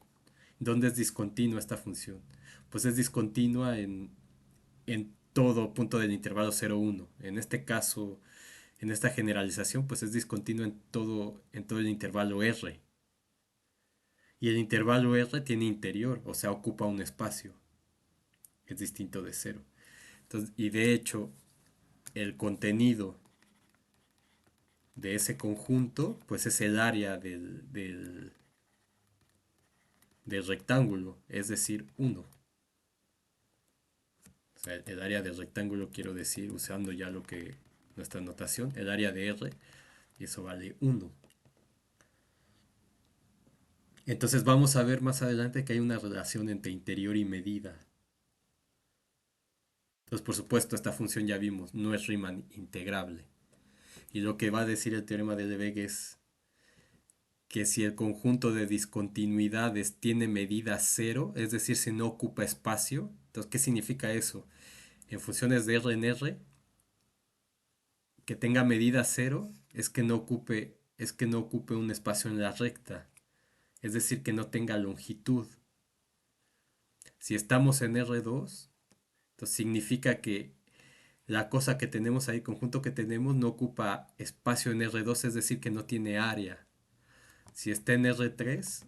¿Dónde es discontinua esta función? Pues es discontinua en todo punto del intervalo 0,1. En este caso, en esta generalización, pues es discontinua en todo el intervalo R. Y el intervalo R tiene interior, o sea, ocupa un espacio. Es distinto de cero. Entonces, y de hecho, el contenido de ese conjunto, pues es el área del rectángulo, es decir, uno. O sea, el área del rectángulo quiero decir, usando ya lo que nuestra notación, el área de R, y eso vale uno. Entonces vamos a ver más adelante que hay una relación entre interior y medida. Entonces, por supuesto, esta función ya vimos, no es Riemann integrable. Y lo que va a decir el teorema de Lebesgue es que si el conjunto de discontinuidades tiene medida cero, es decir, si no ocupa espacio, entonces, ¿qué significa eso? En funciones de R en R, que tenga medida cero es que no ocupe un espacio en la recta, es decir, que no tenga longitud. Si estamos en R2, entonces significa que la cosa que tenemos ahí, el conjunto que tenemos, no ocupa espacio en R2, es decir, que no tiene área. Si está en R3,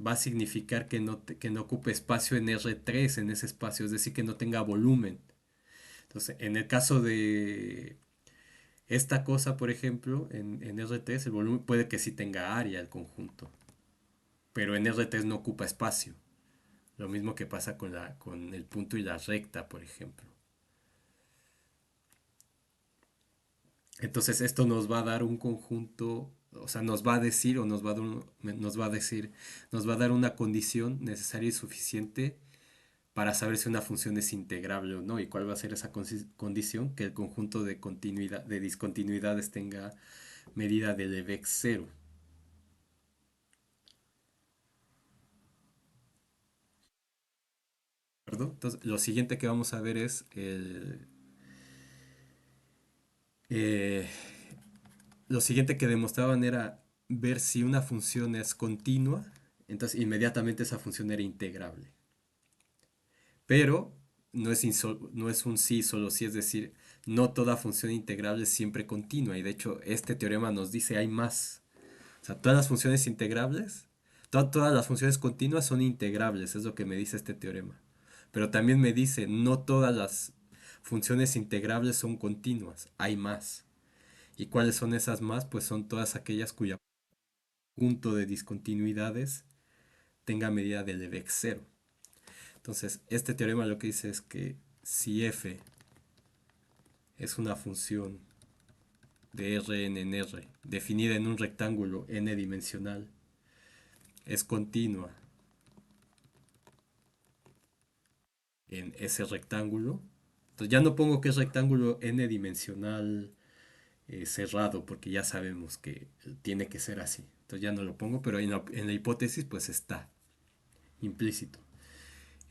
va a significar que no ocupe espacio en R3, en ese espacio, es decir, que no tenga volumen. Entonces, en el caso de esta cosa, por ejemplo, en R3, el volumen puede que sí tenga área el conjunto, pero en R3 no ocupa espacio. Lo mismo que pasa con el punto y la recta, por ejemplo. Entonces esto nos va a dar un conjunto, o sea, nos va a decir o nos va a decir, nos va a dar una condición necesaria y suficiente para saber si una función es integrable o no. ¿Y cuál va a ser esa condición? Que el conjunto de continuidad, de discontinuidades tenga medida de Lebesgue cero. ¿De acuerdo? Entonces, lo siguiente que vamos a ver es eh, lo siguiente que demostraban era ver si una función es continua, entonces inmediatamente esa función era integrable. Pero no es un sí, solo sí, es decir, no toda función integrable es siempre continua. Y de hecho, este teorema nos dice hay más. O sea, todas las funciones integrables, todas las funciones continuas son integrables, es lo que me dice este teorema. Pero también me dice, no todas las funciones integrables son continuas, hay más. ¿Y cuáles son esas más? Pues son todas aquellas cuyo punto de discontinuidades tenga medida de Lebesgue cero. Entonces, este teorema lo que dice es que si f es una función de Rn en R, definida en un rectángulo n dimensional, es continua en ese rectángulo. Entonces ya no pongo que es rectángulo n dimensional cerrado, porque ya sabemos que tiene que ser así. Entonces ya no lo pongo, pero en la hipótesis pues está implícito.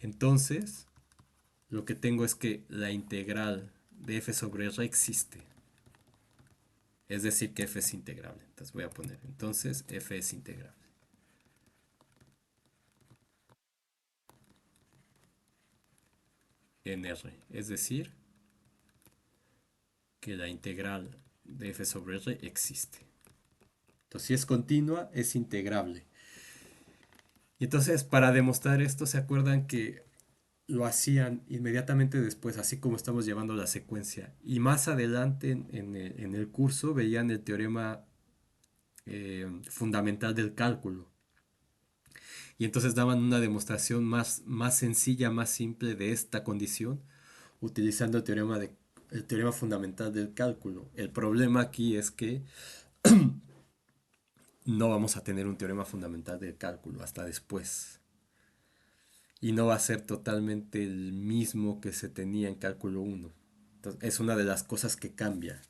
Entonces, lo que tengo es que la integral de f sobre r existe. Es decir, que f es integrable. Entonces voy a poner, entonces f es integrable en R. Es decir, que la integral de f sobre r existe. Entonces, si es continua, es integrable. Y entonces, para demostrar esto, ¿se acuerdan que lo hacían inmediatamente después, así como estamos llevando la secuencia? Y más adelante en el curso veían el teorema fundamental del cálculo. Y entonces daban una demostración más sencilla, más simple de esta condición, utilizando el teorema fundamental del cálculo. El problema aquí es que no vamos a tener un teorema fundamental del cálculo hasta después. Y no va a ser totalmente el mismo que se tenía en cálculo 1. Entonces, es una de las cosas que cambia.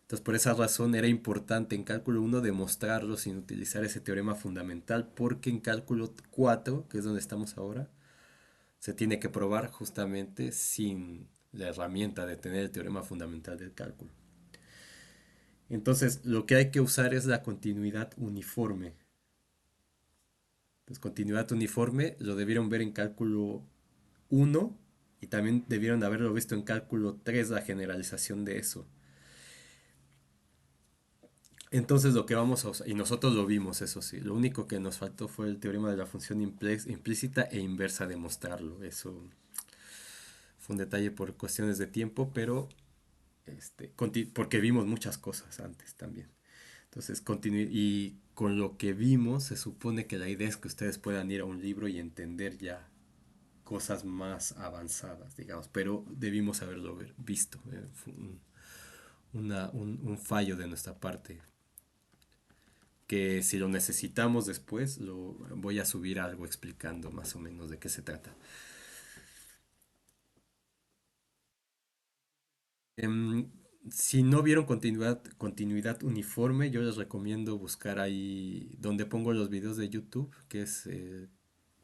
Entonces, por esa razón era importante en cálculo 1 demostrarlo sin utilizar ese teorema fundamental, porque en cálculo 4, que es donde estamos ahora, se tiene que probar justamente sin la herramienta de tener el teorema fundamental del cálculo. Entonces, lo que hay que usar es la continuidad uniforme. Entonces, continuidad uniforme lo debieron ver en cálculo uno y también debieron haberlo visto en cálculo 3 la generalización de eso. Entonces lo que vamos a usar, y nosotros lo vimos, eso sí, lo único que nos faltó fue el teorema de la función implícita e inversa de mostrarlo. Eso fue un detalle por cuestiones de tiempo, pero porque vimos muchas cosas antes también. Entonces, y con lo que vimos, se supone que la idea es que ustedes puedan ir a un libro y entender ya cosas más avanzadas, digamos, pero debimos haberlo visto. Fue un fallo de nuestra parte, que si lo necesitamos después, lo voy a subir algo explicando más o menos de qué se trata. Em, si no vieron continuidad uniforme, yo les recomiendo buscar ahí donde pongo los videos de YouTube, que es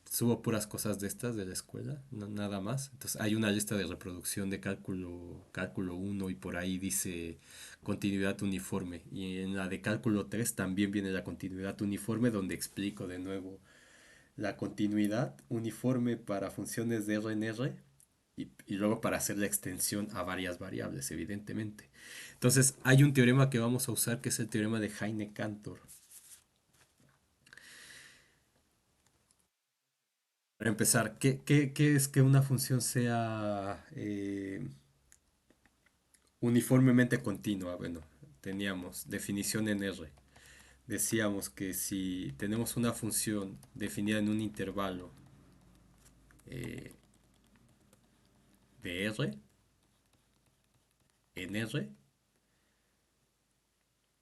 subo puras cosas de estas de la escuela, nada más. Entonces hay una lista de reproducción de cálculo uno y por ahí dice continuidad uniforme. Y en la de cálculo 3 también viene la continuidad uniforme donde explico de nuevo la continuidad uniforme para funciones de R en R y luego para hacer la extensión a varias variables, evidentemente. Entonces hay un teorema que vamos a usar que es el teorema de Heine-Cantor. Para empezar, ¿qué es que una función sea uniformemente continua? Bueno, teníamos definición en R. Decíamos que si tenemos una función definida en un intervalo eh, de R, en R,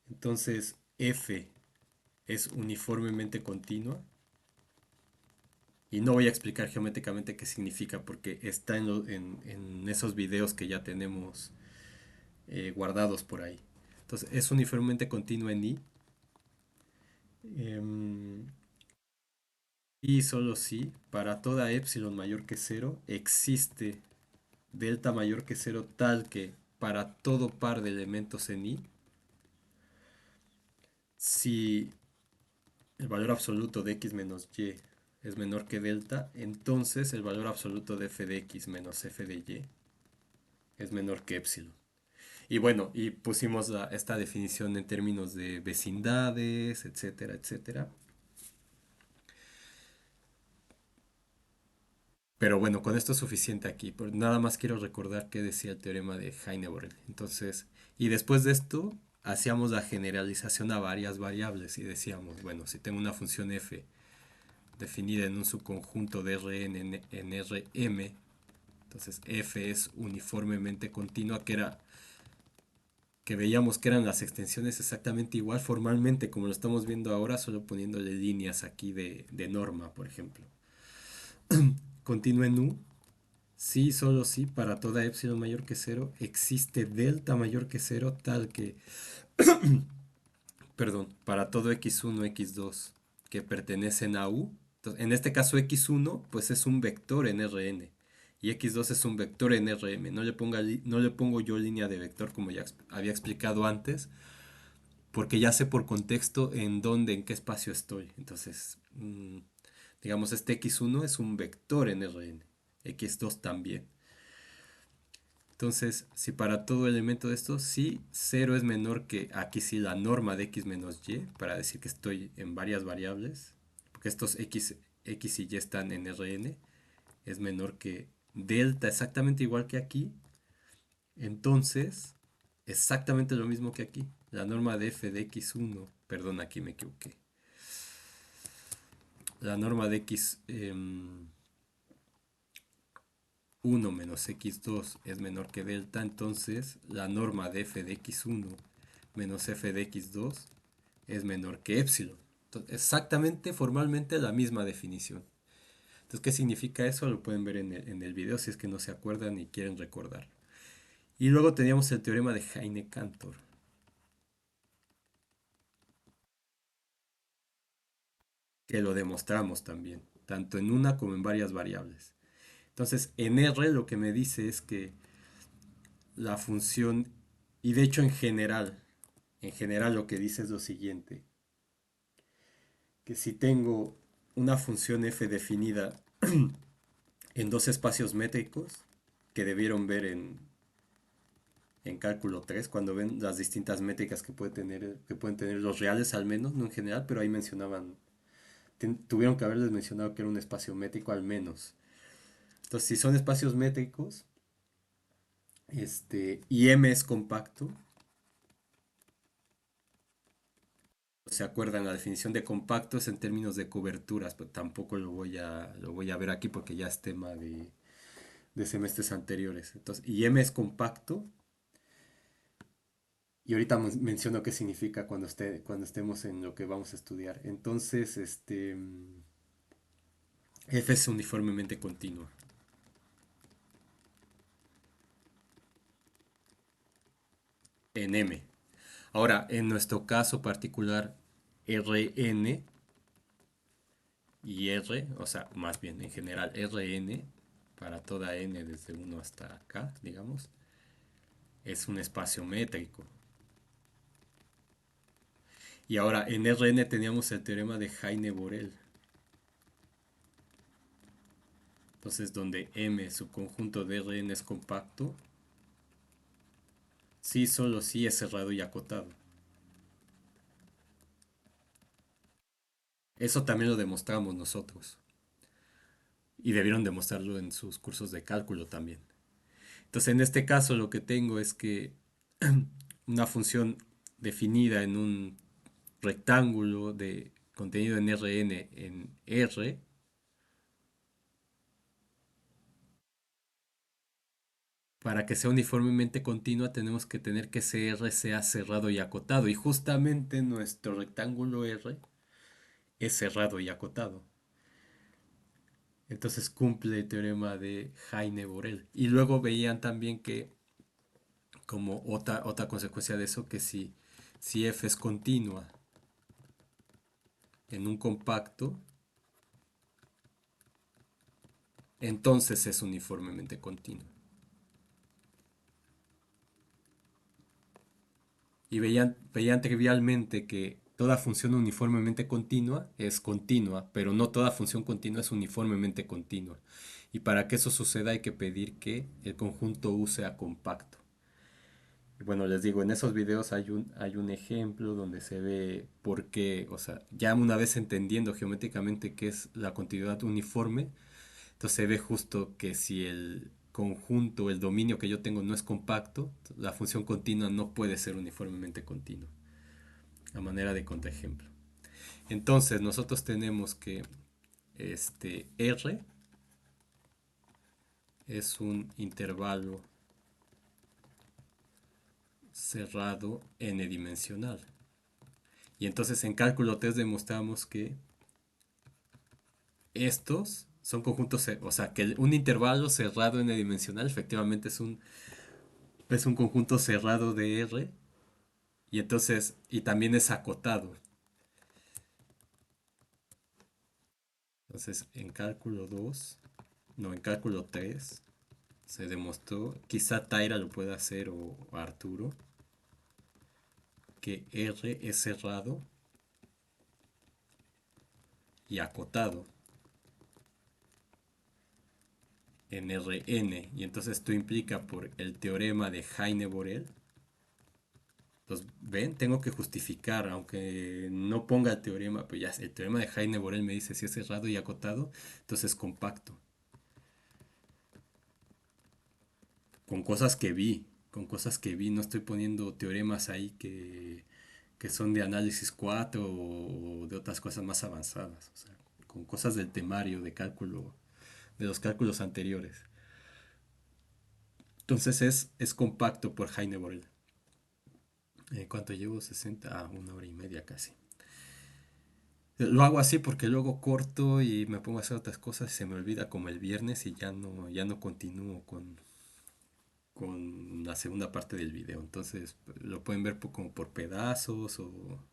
entonces f es uniformemente continua. Y no voy a explicar geométricamente qué significa porque está en esos videos que ya tenemos guardados por ahí. Entonces es uniformemente continua en I. em, y solo si para toda epsilon mayor que cero existe delta mayor que cero tal que para todo par de elementos en I, si el valor absoluto de x menos y es menor que delta, entonces el valor absoluto de f de x menos f de y es menor que epsilon. Y bueno, y pusimos esta definición en términos de vecindades, etcétera, etcétera. Pero bueno, con esto es suficiente aquí. Nada más quiero recordar qué decía el teorema de Heine-Borel. Entonces, y después de esto, hacíamos la generalización a varias variables y decíamos, bueno, si tengo una función f definida en un subconjunto de Rn en Rm, entonces f es uniformemente continua, que veíamos que eran las extensiones exactamente igual formalmente como lo estamos viendo ahora, solo poniéndole líneas aquí de norma, por ejemplo. Continúa en U, sí, solo sí, para toda epsilon mayor que cero, existe delta mayor que cero, tal que, perdón, para todo x1, x2 que pertenecen a U, entonces, en este caso x1, pues es un vector en Rn, y x2 es un vector en Rm. No le pongo yo línea de vector como ya había explicado antes, porque ya sé por contexto en dónde, en qué espacio estoy. Entonces, digamos, este x1 es un vector en Rn, x2 también. Entonces, si para todo elemento de estos, sí, cero es menor que aquí sí la norma de x menos y, para decir que estoy en varias variables, porque estos x y y están en Rn, es menor que delta, exactamente igual que aquí. Entonces, exactamente lo mismo que aquí. La norma de f de x1, perdón, aquí me equivoqué. La norma de x1 menos x2 es menor que delta, entonces la norma de f de x1 menos f de x2 es menor que epsilon. Entonces, exactamente, formalmente la misma definición. Entonces, ¿qué significa eso? Lo pueden ver en el video si es que no se acuerdan y quieren recordar. Y luego teníamos el teorema de Heine-Cantor, que lo demostramos también, tanto en una como en varias variables. Entonces, en R lo que me dice es que la función, y de hecho en general lo que dice es lo siguiente, que si tengo una función f definida en dos espacios métricos que debieron ver en cálculo 3 cuando ven las distintas métricas que pueden tener los reales al menos, no en general, pero ahí mencionaban, tuvieron que haberles mencionado que era un espacio métrico al menos. Entonces, si son espacios métricos, y M es compacto, se acuerdan, la definición de compacto es en términos de coberturas, pero tampoco lo voy a ver aquí porque ya es tema de semestres anteriores. Entonces, y M es compacto, y ahorita menciono qué significa cuando estemos en lo que vamos a estudiar. Entonces, F es uniformemente continua en M. Ahora, en nuestro caso particular, Rn y R, o sea, más bien en general Rn, para toda n desde uno hasta acá, digamos, es un espacio métrico. Y ahora en Rn teníamos el teorema de Heine-Borel. Entonces, donde M, su conjunto de Rn es compacto, sí, solo sí es cerrado y acotado. Eso también lo demostramos nosotros. Y debieron demostrarlo en sus cursos de cálculo también. Entonces, en este caso lo que tengo es que una función definida en un rectángulo de contenido en Rn en R, para que sea uniformemente continua tenemos que tener que ese R sea cerrado y acotado. Y justamente nuestro rectángulo R es cerrado y acotado. Entonces cumple el teorema de Heine-Borel. Y luego veían también que, como otra consecuencia de eso, que si F es continua en un compacto, entonces es uniformemente continuo. Y veían trivialmente que toda función uniformemente continua es continua, pero no toda función continua es uniformemente continua. Y para que eso suceda hay que pedir que el conjunto U sea compacto. Y bueno, les digo, en esos videos hay un ejemplo donde se ve por qué, o sea, ya una vez entendiendo geométricamente qué es la continuidad uniforme, entonces se ve justo que si el conjunto, el dominio que yo tengo no es compacto, la función continua no puede ser uniformemente continua, a manera de contraejemplo. Entonces nosotros tenemos que R es un intervalo cerrado n-dimensional. Y entonces en cálculo 3 demostramos que estos son conjuntos, o sea, que un intervalo cerrado n-dimensional efectivamente es un conjunto cerrado de R, y entonces, y también es acotado. Entonces, en cálculo 2 no, en cálculo 3 se demostró, quizá Taira lo pueda hacer o Arturo, que R es cerrado y acotado en Rn. Y entonces esto implica por el teorema de Heine-Borel. Entonces, ven, tengo que justificar, aunque no ponga el teorema, pues ya el teorema de Heine-Borel me dice si es cerrado y acotado, entonces es compacto. Con cosas que vi, no estoy poniendo teoremas ahí que son de análisis 4 o de otras cosas más avanzadas, o sea, con cosas del temario, de cálculo, de los cálculos anteriores. Entonces es compacto por Heine-Borel. ¿Cuánto llevo? 60, una hora y media casi. Lo hago así porque luego corto y me pongo a hacer otras cosas y se me olvida como el viernes y ya no continúo con la segunda parte del video. Entonces lo pueden ver como por pedazos o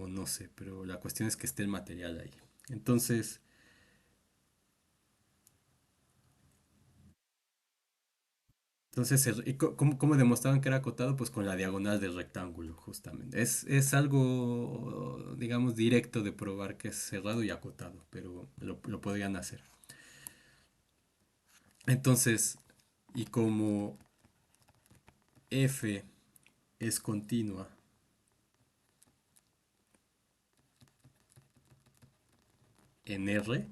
no sé, pero la cuestión es que esté el material ahí. Entonces, Entonces, ¿cómo demostraban que era acotado? Pues con la diagonal del rectángulo, justamente. Es algo, digamos, directo de probar que es cerrado y acotado, pero lo podrían hacer. Entonces, y como f es continua en R,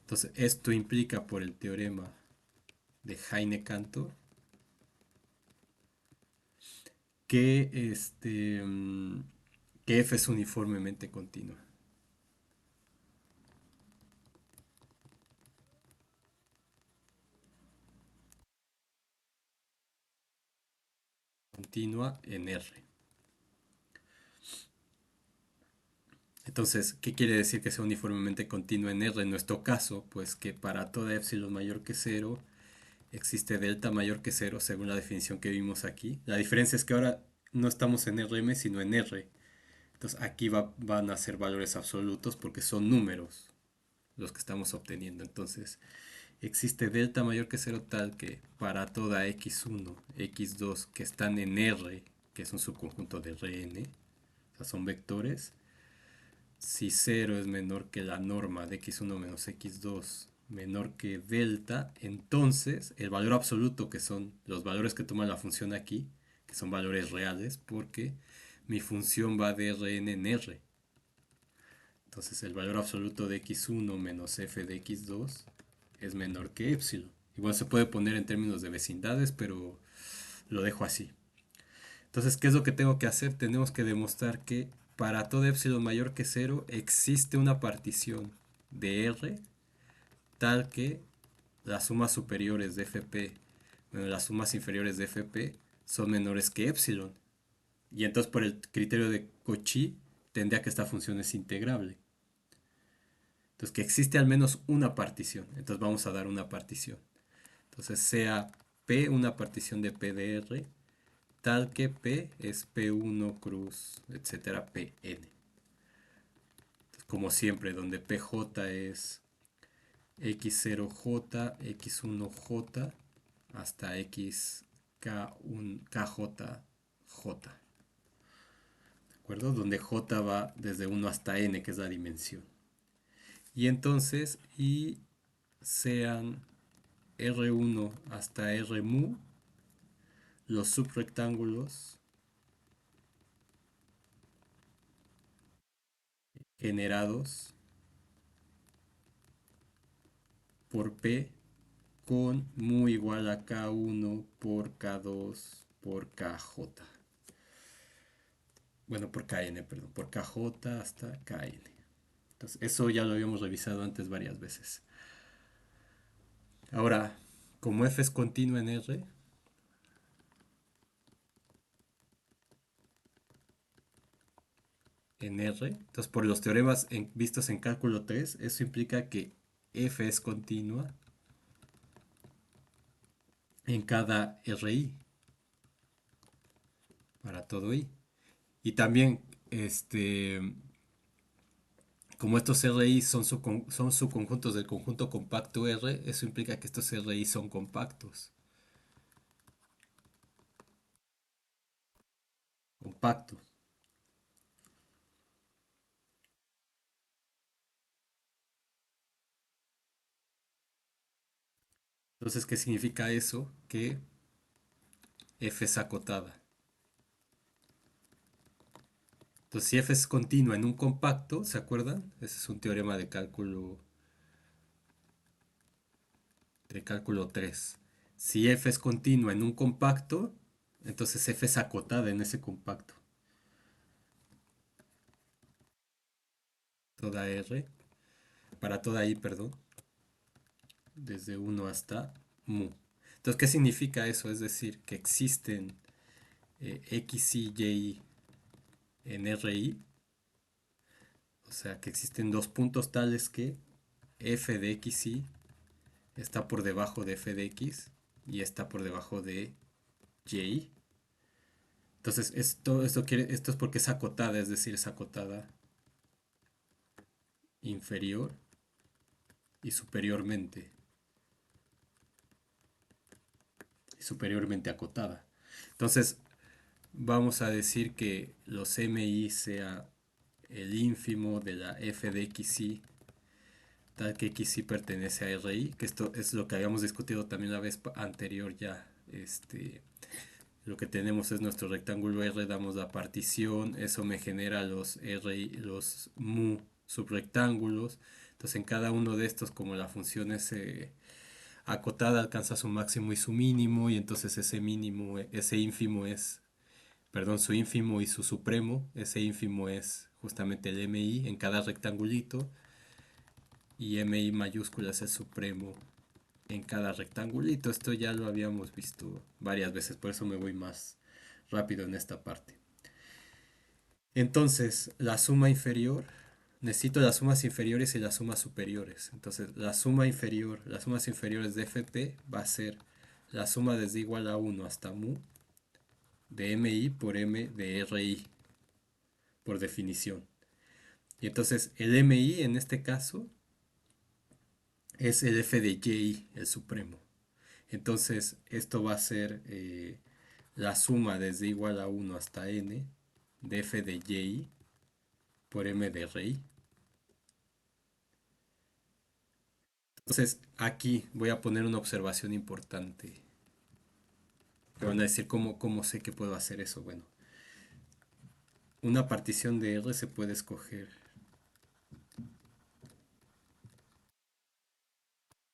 entonces esto implica por el teorema de Heine-Cantor que, que f es uniformemente continua. Continua en R. Entonces, ¿qué quiere decir que sea uniformemente continua en R? En nuestro caso, pues que para toda epsilon mayor que cero existe delta mayor que cero según la definición que vimos aquí. La diferencia es que ahora no estamos en Rm, sino en R. Entonces aquí van a ser valores absolutos porque son números los que estamos obteniendo. Entonces, existe delta mayor que cero tal que para toda x1, x2 que están en R, que es un subconjunto de Rn, o sea, son vectores, si cero es menor que la norma de x1 menos x2 menor que delta, entonces el valor absoluto, que son los valores que toma la función aquí, que son valores reales, porque mi función va de Rn en R. Entonces el valor absoluto de x1 menos f de x2 es menor que epsilon. Igual se puede poner en términos de vecindades, pero lo dejo así. Entonces, ¿qué es lo que tengo que hacer? Tenemos que demostrar que para todo epsilon mayor que cero existe una partición de R tal que las sumas superiores de fp, bueno, las sumas inferiores de fp son menores que epsilon. Y entonces por el criterio de Cauchy tendría que esta función es integrable. Entonces que existe al menos una partición. Entonces vamos a dar una partición. Entonces sea P una partición de P de R tal que P es P1 cruz, etcétera, Pn. Entonces, como siempre, donde Pj es x0j, x1j hasta xk1, kjj. ¿De acuerdo? Donde j va desde 1 hasta n, que es la dimensión. Y entonces, y sean R1 hasta R mu los subrectángulos generados por P con mu igual a K1 por K2 por KJ. Bueno, por KN, perdón, por KJ hasta KN. Entonces, eso ya lo habíamos revisado antes varias veces. Ahora, como F es continua en R, entonces por los teoremas vistos en cálculo 3, eso implica que F es continua en cada RI para todo I. Y también, como estos RI son subconjuntos del conjunto compacto R, eso implica que estos RI son compactos. Compacto. Entonces, ¿qué significa eso? Que F es acotada. Entonces, si F es continua en un compacto, ¿se acuerdan? Ese es un teorema de cálculo 3. Si F es continua en un compacto, entonces F es acotada en ese compacto. Toda R, para toda I, perdón, desde 1 hasta mu. Entonces, ¿qué significa eso? Es decir, que existen X y Y en RI, o sea, que existen dos puntos tales que f de xy está por debajo de f de x y está por debajo de y. Entonces, esto es porque es acotada, es decir, es acotada inferior y superiormente. superiormente acotada. Entonces, vamos a decir que los MI sea el ínfimo de la f de xi, tal que xi pertenece a ri, que esto es lo que habíamos discutido también la vez anterior ya. Lo que tenemos es nuestro rectángulo R, damos la partición, eso me genera los R, los mu subrectángulos. Entonces en cada uno de estos, como la función es acotada, alcanza su máximo y su mínimo, y entonces ese mínimo, ese ínfimo es, perdón, su ínfimo y su supremo, ese ínfimo es justamente el MI en cada rectangulito, y MI mayúscula es el supremo en cada rectangulito. Esto ya lo habíamos visto varias veces, por eso me voy más rápido en esta parte. Entonces, la suma inferior, necesito las sumas inferiores y las sumas superiores. Entonces, la suma inferior, las sumas inferiores de FP va a ser la suma desde igual a 1 hasta mu de MI por M de RI, por definición. Y entonces, el MI en este caso es el F de Y, el supremo. Entonces, esto va a ser la suma desde igual a 1 hasta n de f de y por m de ri. Entonces, aquí voy a poner una observación importante. Me van a decir cómo sé que puedo hacer eso. Bueno, una partición de R se puede escoger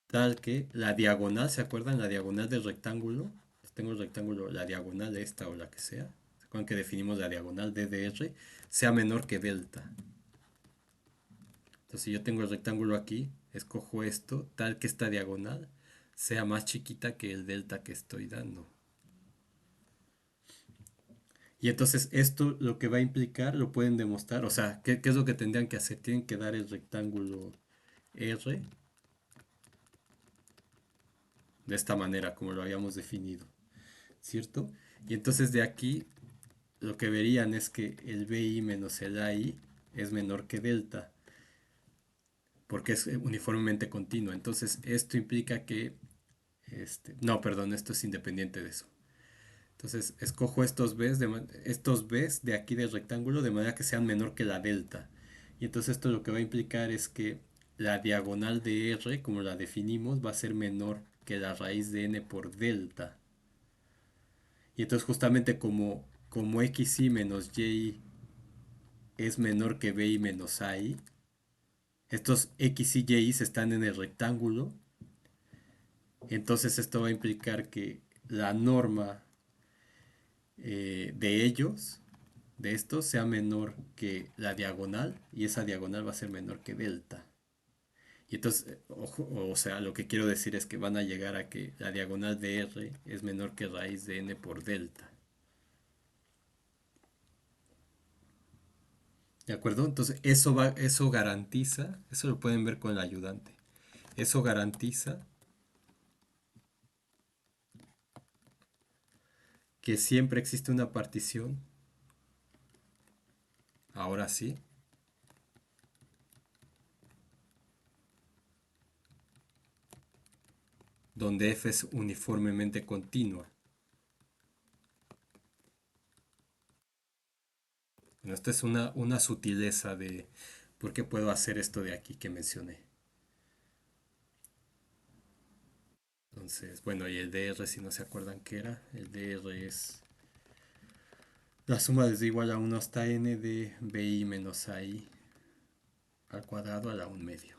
tal que la diagonal, ¿se acuerdan? La diagonal del rectángulo. Tengo el rectángulo, la diagonal esta o la que sea. ¿Se acuerdan que definimos la diagonal d de R? Sea menor que delta. Entonces, si yo tengo el rectángulo aquí, escojo esto, tal que esta diagonal sea más chiquita que el delta que estoy dando. Y entonces esto lo que va a implicar, lo pueden demostrar, o sea, ¿qué es lo que tendrían que hacer? Tienen que dar el rectángulo R de esta manera, como lo habíamos definido, ¿cierto? Y entonces de aquí lo que verían es que el BI menos el AI es menor que delta, porque es uniformemente continuo. Entonces esto implica que, no, perdón, esto es independiente de eso. Entonces escojo estos B's de aquí del rectángulo de manera que sean menor que la delta. Y entonces esto lo que va a implicar es que la diagonal de R, como la definimos, va a ser menor que la raíz de n por delta. Y entonces justamente como xy menos y es menor que bi menos ai, estos x y y están en el rectángulo. Entonces esto va a implicar que la norma de ellos, de estos, sea menor que la diagonal, y esa diagonal va a ser menor que delta. Y entonces, o sea, lo que quiero decir es que van a llegar a que la diagonal de R es menor que raíz de n por delta. ¿De acuerdo? Entonces, eso garantiza, eso lo pueden ver con el ayudante. Eso garantiza que siempre existe una partición, ahora sí, donde f es uniformemente continua. Bueno, esta es una sutileza de por qué puedo hacer esto de aquí que mencioné. Entonces, bueno, y el dr, si no se acuerdan qué era, el dr es la suma desde igual a 1 hasta n de bi menos ai al cuadrado a la 1 medio.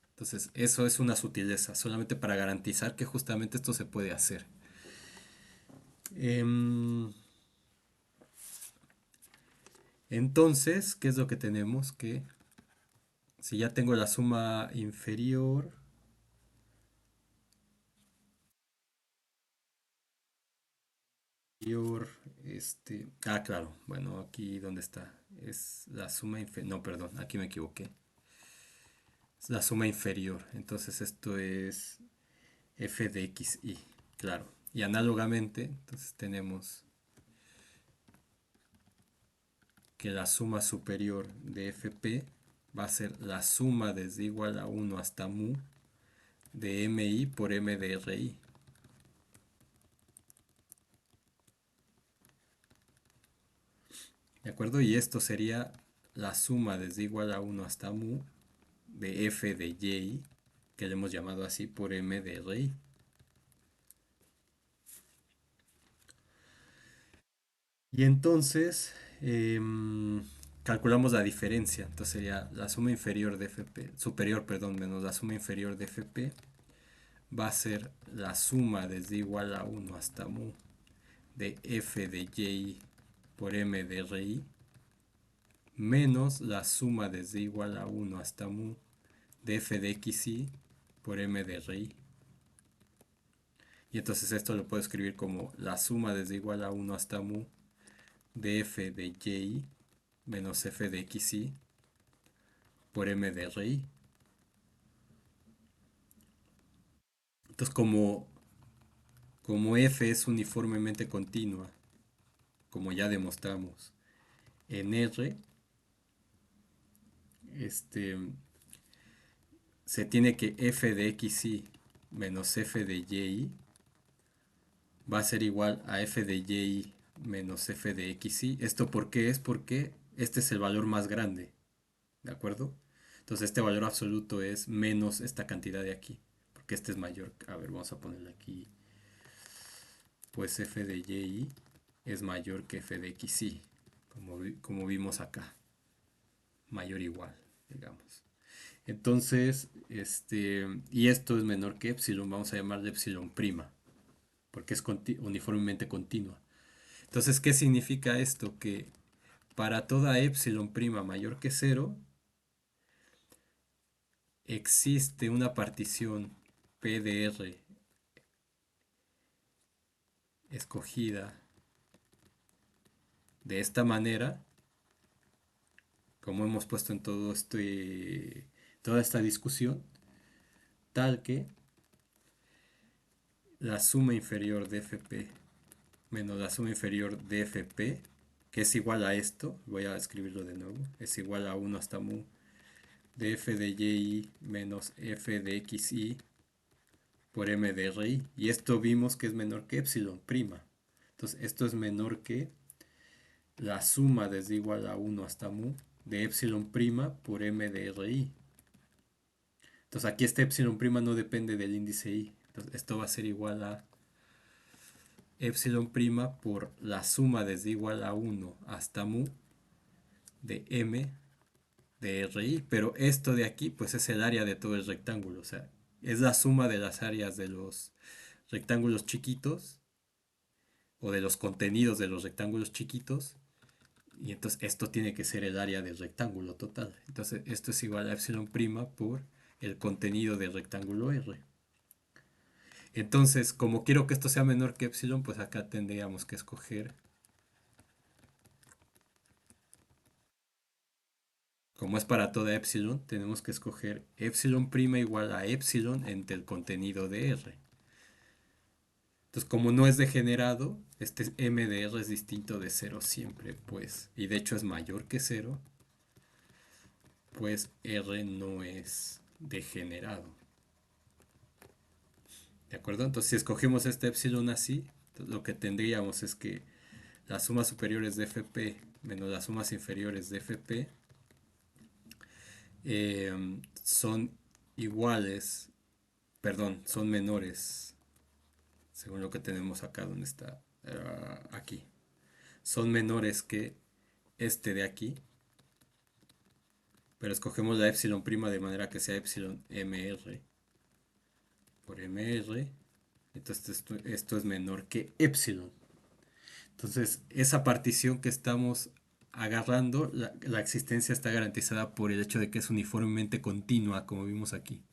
Entonces, eso es una sutileza, solamente para garantizar que justamente esto se puede hacer. Entonces, ¿qué es lo que tenemos? Que si ya tengo la suma inferior, claro, bueno, aquí donde está, es la suma inferior, no, perdón, aquí me equivoqué, es la suma inferior, entonces esto es f de xy, claro, y análogamente, entonces tenemos que la suma superior de fp va a ser la suma desde igual a 1 hasta mu de mi por m de ri. ¿De acuerdo? Y esto sería la suma desde igual a uno hasta mu de f de y, que le hemos llamado así por m de Ri. Y entonces calculamos la diferencia. Entonces sería la suma inferior de fp, superior, perdón, menos la suma inferior de fp va a ser la suma desde igual a uno hasta mu de f de y por m de Ri menos la suma desde igual a uno hasta mu de f de xy por m de Ri. Y entonces esto lo puedo escribir como la suma desde igual a uno hasta mu de f de y menos f de xy por m de Ri. Entonces como f es uniformemente continua, como ya demostramos en R, este, se tiene que f de xy menos f de y va a ser igual a f de y menos f de xy. ¿Esto por qué es? Porque este es el valor más grande, ¿de acuerdo? Entonces este valor absoluto es menos esta cantidad de aquí, porque este es mayor. A ver, vamos a ponerle aquí, pues f de y es mayor que f de xy, como vimos acá, mayor o igual, digamos. Entonces, y esto es menor que epsilon, vamos a llamarle epsilon prima, porque es uniformemente continua. Entonces, ¿qué significa esto? Que para toda epsilon prima mayor que cero, existe una partición P de R escogida de esta manera, como hemos puesto en toda esta discusión, tal que la suma inferior de Fp menos la suma inferior de Fp, que es igual a esto, voy a escribirlo de nuevo, es igual a 1 hasta mu de f de y menos f de xy por m de Ri, y esto vimos que es menor que epsilon prima. Entonces esto es menor que la suma desde igual a 1 hasta mu de epsilon prima por m de Ri. Entonces aquí este epsilon prima no depende del índice i. Entonces esto va a ser igual a epsilon prima por la suma desde igual a 1 hasta mu de m de Ri. Pero esto de aquí pues es el área de todo el rectángulo. O sea, es la suma de las áreas de los rectángulos chiquitos o de los contenidos de los rectángulos chiquitos. Y entonces esto tiene que ser el área del rectángulo total. Entonces esto es igual a epsilon prima por el contenido del rectángulo R. Entonces, como quiero que esto sea menor que epsilon, pues acá tendríamos que escoger, como es para toda epsilon, tenemos que escoger epsilon prima igual a epsilon entre el contenido de R. Entonces, como no es degenerado, este m de R es distinto de 0 siempre, pues, y de hecho es mayor que 0, pues R no es degenerado. ¿De acuerdo? Entonces, si escogemos este epsilon así, lo que tendríamos es que las sumas superiores de Fp menos las sumas inferiores de Fp son iguales, perdón, son menores, según lo que tenemos acá, donde está, aquí. Son menores que este de aquí, pero escogemos la epsilon prima de manera que sea epsilon mr por mr. Entonces esto es menor que epsilon. Entonces, esa partición que estamos agarrando, la existencia está garantizada por el hecho de que es uniformemente continua, como vimos aquí.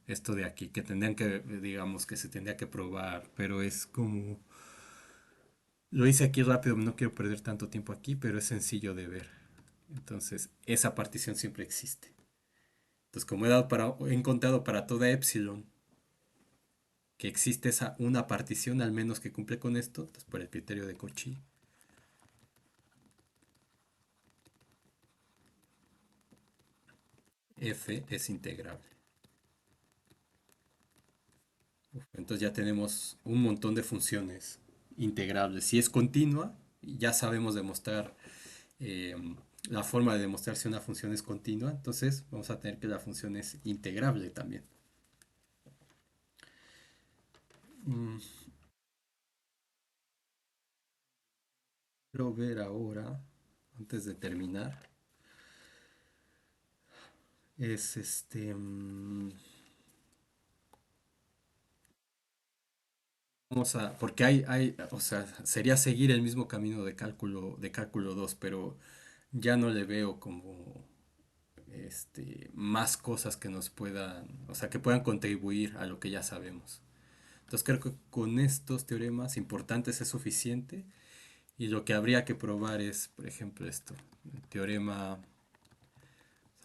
Esto de aquí, que tendrían que, digamos, que se tendría que probar, pero es como... Lo hice aquí rápido, no quiero perder tanto tiempo aquí, pero es sencillo de ver. Entonces, esa partición siempre existe. Entonces, como he encontrado para toda epsilon que existe una partición al menos que cumple con esto, entonces por el criterio de Cauchy, f es integrable. Entonces ya tenemos un montón de funciones integrables. Si es continua, ya sabemos demostrar eh, la forma de demostrar si una función es continua, entonces vamos a tener que la función es integrable también. Mm, Quiero ver ahora, antes de terminar, es vamos a, porque o sea, sería seguir el mismo camino de cálculo 2, pero ya no le veo como más cosas que nos puedan, o sea, que puedan contribuir a lo que ya sabemos. Entonces creo que con estos teoremas importantes es suficiente y lo que habría que probar es, por ejemplo, esto, el teorema, vamos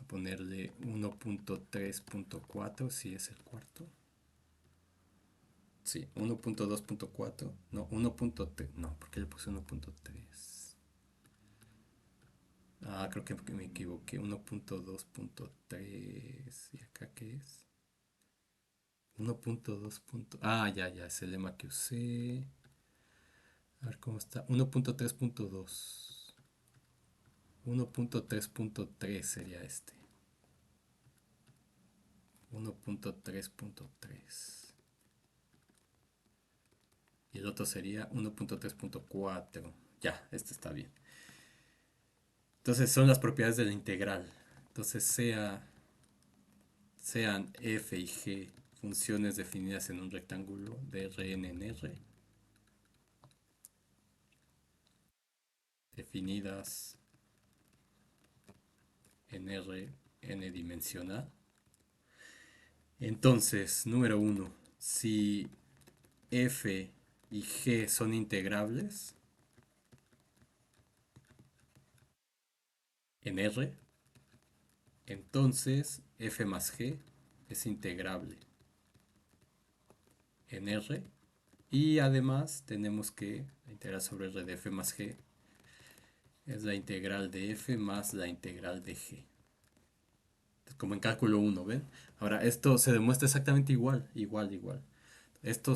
a ponerle 1.3.4 si es el cuarto. Sí, 1.2.4, no, 1.3, no, ¿por qué le puse 1.3? Ah, creo que me equivoqué, 1.2.3, ¿y acá qué es? 1.2. Ah, ya, ya, es el lema que usé. A ver cómo está. 1.3.2. 1.3.3 sería este. 1.3.3. Y el otro sería 1.3.4. Ya, este está bien. Entonces son las propiedades de la integral. Entonces sean f y g funciones definidas en un rectángulo de Rn en R, definidas en R n dimensional. Entonces, número uno, si f y g son integrables en R, entonces f más g es integrable en R. Y además tenemos que la integral sobre R de f más g es la integral de f más la integral de g. Como en cálculo uno, ¿ven? Ahora, esto se demuestra exactamente igual, igual, igual. Esto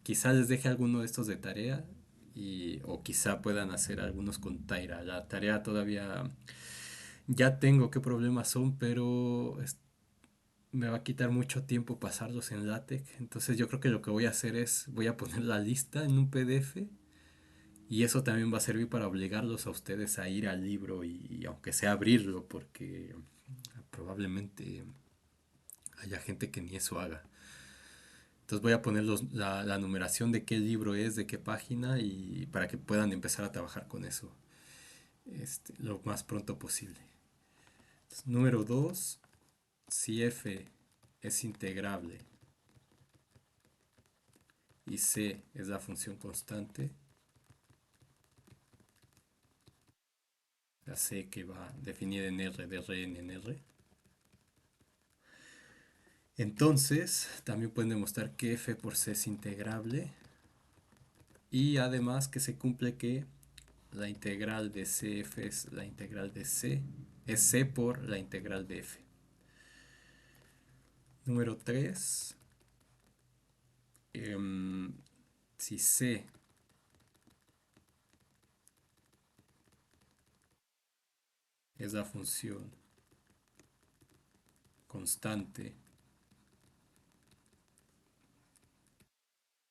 quizá les deje alguno de estos de tarea o quizá puedan hacer algunos con Taira. La tarea todavía ya tengo qué problemas son, pero me va a quitar mucho tiempo pasarlos en LaTeX. Entonces yo creo que lo que voy a hacer es, voy a poner la lista en un PDF y eso también va a servir para obligarlos a ustedes a ir al libro y aunque sea abrirlo, porque probablemente haya gente que ni eso haga. Entonces voy a poner la numeración de qué libro es, de qué página y para que puedan empezar a trabajar con eso lo más pronto posible. Entonces, número 2, si f es integrable y c es la función constante, la c que va definida en R de Rn en R, entonces también pueden demostrar que f por c es integrable y además que se cumple que la integral de cf es la integral de c, es c por la integral de f. Número 3, si c es la función constante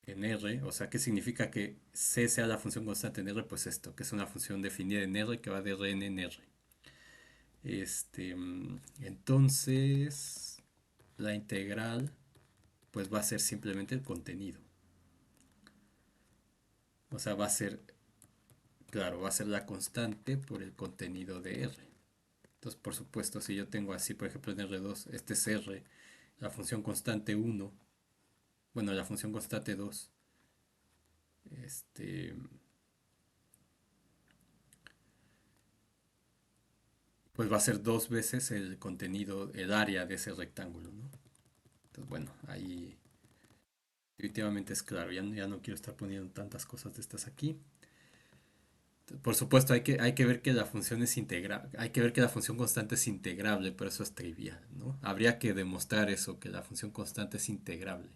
en R, o sea, ¿qué significa que C sea la función constante en R? Pues esto, que es una función definida en R que va de Rn en R. Entonces, la integral, pues va a ser simplemente el contenido. O sea, va a ser, claro, va a ser la constante por el contenido de R. Entonces, por supuesto, si yo tengo así, por ejemplo, en R2, este es R, la función constante 1, bueno, la función constante 2, este, pues va a ser dos veces el contenido, el área de ese rectángulo, ¿no? Entonces, bueno, ahí definitivamente es claro, ya no quiero estar poniendo tantas cosas de estas aquí. Por supuesto, hay que ver que la función es integrable, hay que ver que la función constante es integrable, pero eso es trivial, ¿no? Habría que demostrar eso, que la función constante es integrable.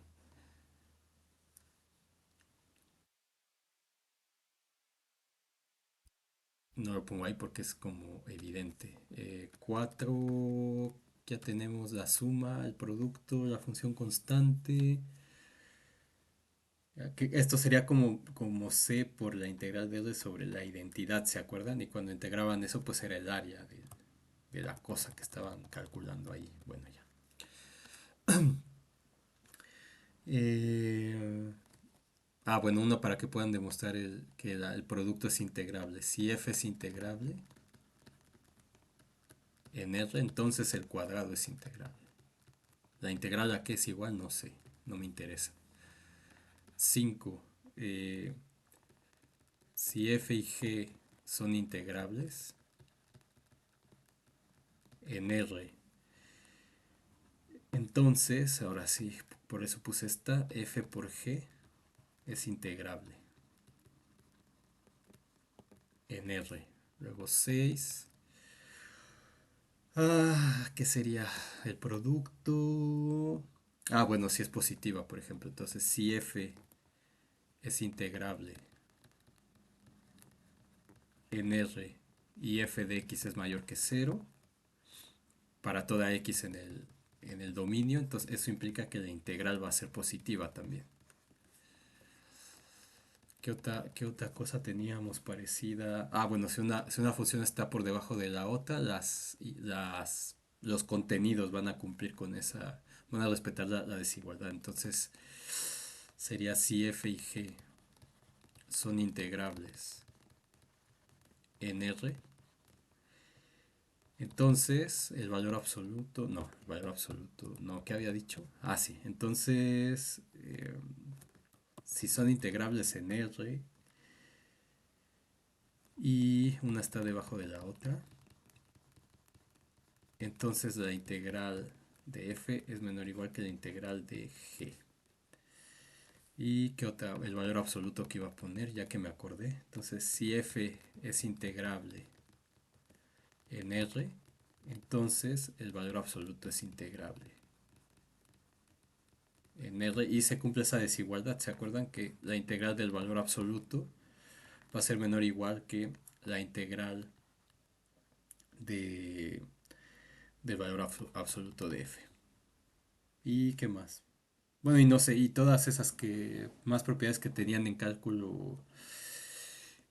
no lo pongo ahí porque es como evidente. 4, ya tenemos la suma, el producto, la función constante. Esto sería como C por la integral de R sobre la identidad, ¿se acuerdan? Y cuando integraban eso, pues era el área de la cosa que estaban calculando ahí. Bueno, ya. Eh, bueno, uno para que puedan demostrar que el producto es integrable. Si f es integrable en R, entonces el cuadrado es integrable. La integral a qué es igual, no sé, no me interesa. 5. Si f y g son integrables en R, entonces, ahora sí, por eso puse esta, f por g es integrable en R. Luego 6. ¿Qué sería el producto? Bueno, si es positiva, por ejemplo. Entonces, si f es integrable en R y f de x es mayor que 0 para toda x en el dominio, entonces eso implica que la integral va a ser positiva también. ¿Qué otra cosa teníamos parecida? Bueno, si una función está por debajo de la otra, los contenidos van a cumplir con esa, van a respetar la desigualdad. Entonces sería si f y g son integrables en R, entonces el valor absoluto, no, el valor absoluto, no, ¿qué había dicho? Sí, entonces si son integrables en R y una está debajo de la otra, entonces la integral de f es menor o igual que la integral de g. ¿Y qué otra? El valor absoluto que iba a poner, ya que me acordé. Entonces, si f es integrable en R, entonces el valor absoluto es integrable en R y se cumple esa desigualdad. ¿Se acuerdan que la integral del valor absoluto va a ser menor o igual que la integral de, del valor absoluto de f? ¿Y qué más? Bueno, y no sé, y todas esas más propiedades que tenían en cálculo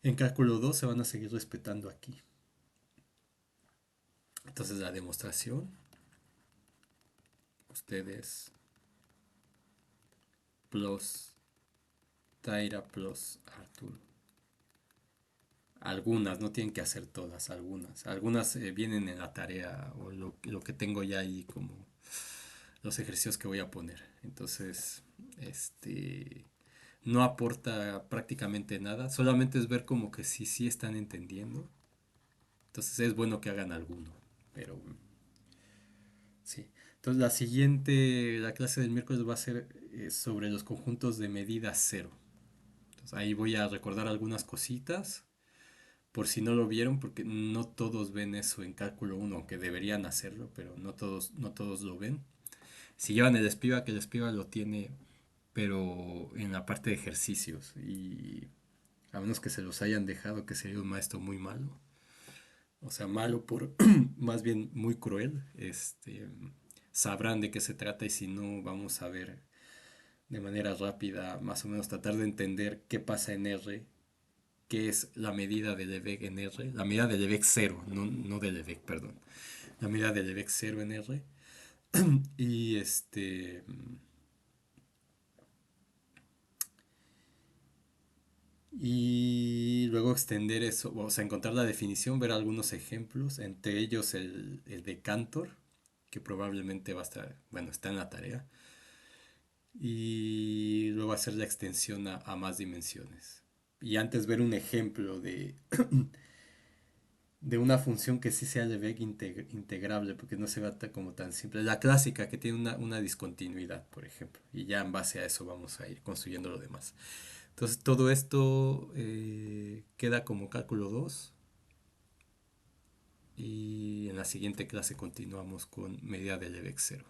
2 se van a seguir respetando aquí. Entonces la demostración, ustedes plus Taira plus Arturo. Algunas, no tienen que hacer todas, algunas. Algunas vienen en la tarea o lo que tengo ya ahí como los ejercicios que voy a poner. Entonces, no aporta prácticamente nada, solamente es ver como que sí están entendiendo. Entonces es bueno que hagan alguno, pero sí. Entonces la clase del miércoles va a ser sobre los conjuntos de medida cero. Entonces ahí voy a recordar algunas cositas por si no lo vieron, porque no todos ven eso en cálculo uno, aunque deberían hacerlo, pero no todos lo ven. Si llevan el Espiva, que el Espiva lo tiene, pero en la parte de ejercicios, y a menos que se los hayan dejado, que sería un maestro muy malo, o sea, malo por, más bien muy cruel, sabrán de qué se trata y si no, vamos a ver de manera rápida, más o menos tratar de entender qué pasa en R, qué es la medida de Lebesgue en R, la medida de Lebesgue cero, no de Lebesgue, perdón, la medida de Lebesgue cero en R, y y luego extender eso, o sea, encontrar la definición, ver algunos ejemplos, entre ellos el de Cantor, que probablemente va a estar, bueno, está en la tarea, y luego hacer la extensión a más dimensiones. Y antes ver un ejemplo de una función que sí sea Lebesgue integrable, porque no se va como tan simple. La clásica que tiene una discontinuidad, por ejemplo, y ya en base a eso vamos a ir construyendo lo demás. Entonces todo esto queda como cálculo 2 y en la siguiente clase continuamos con medida de Lebesgue cero.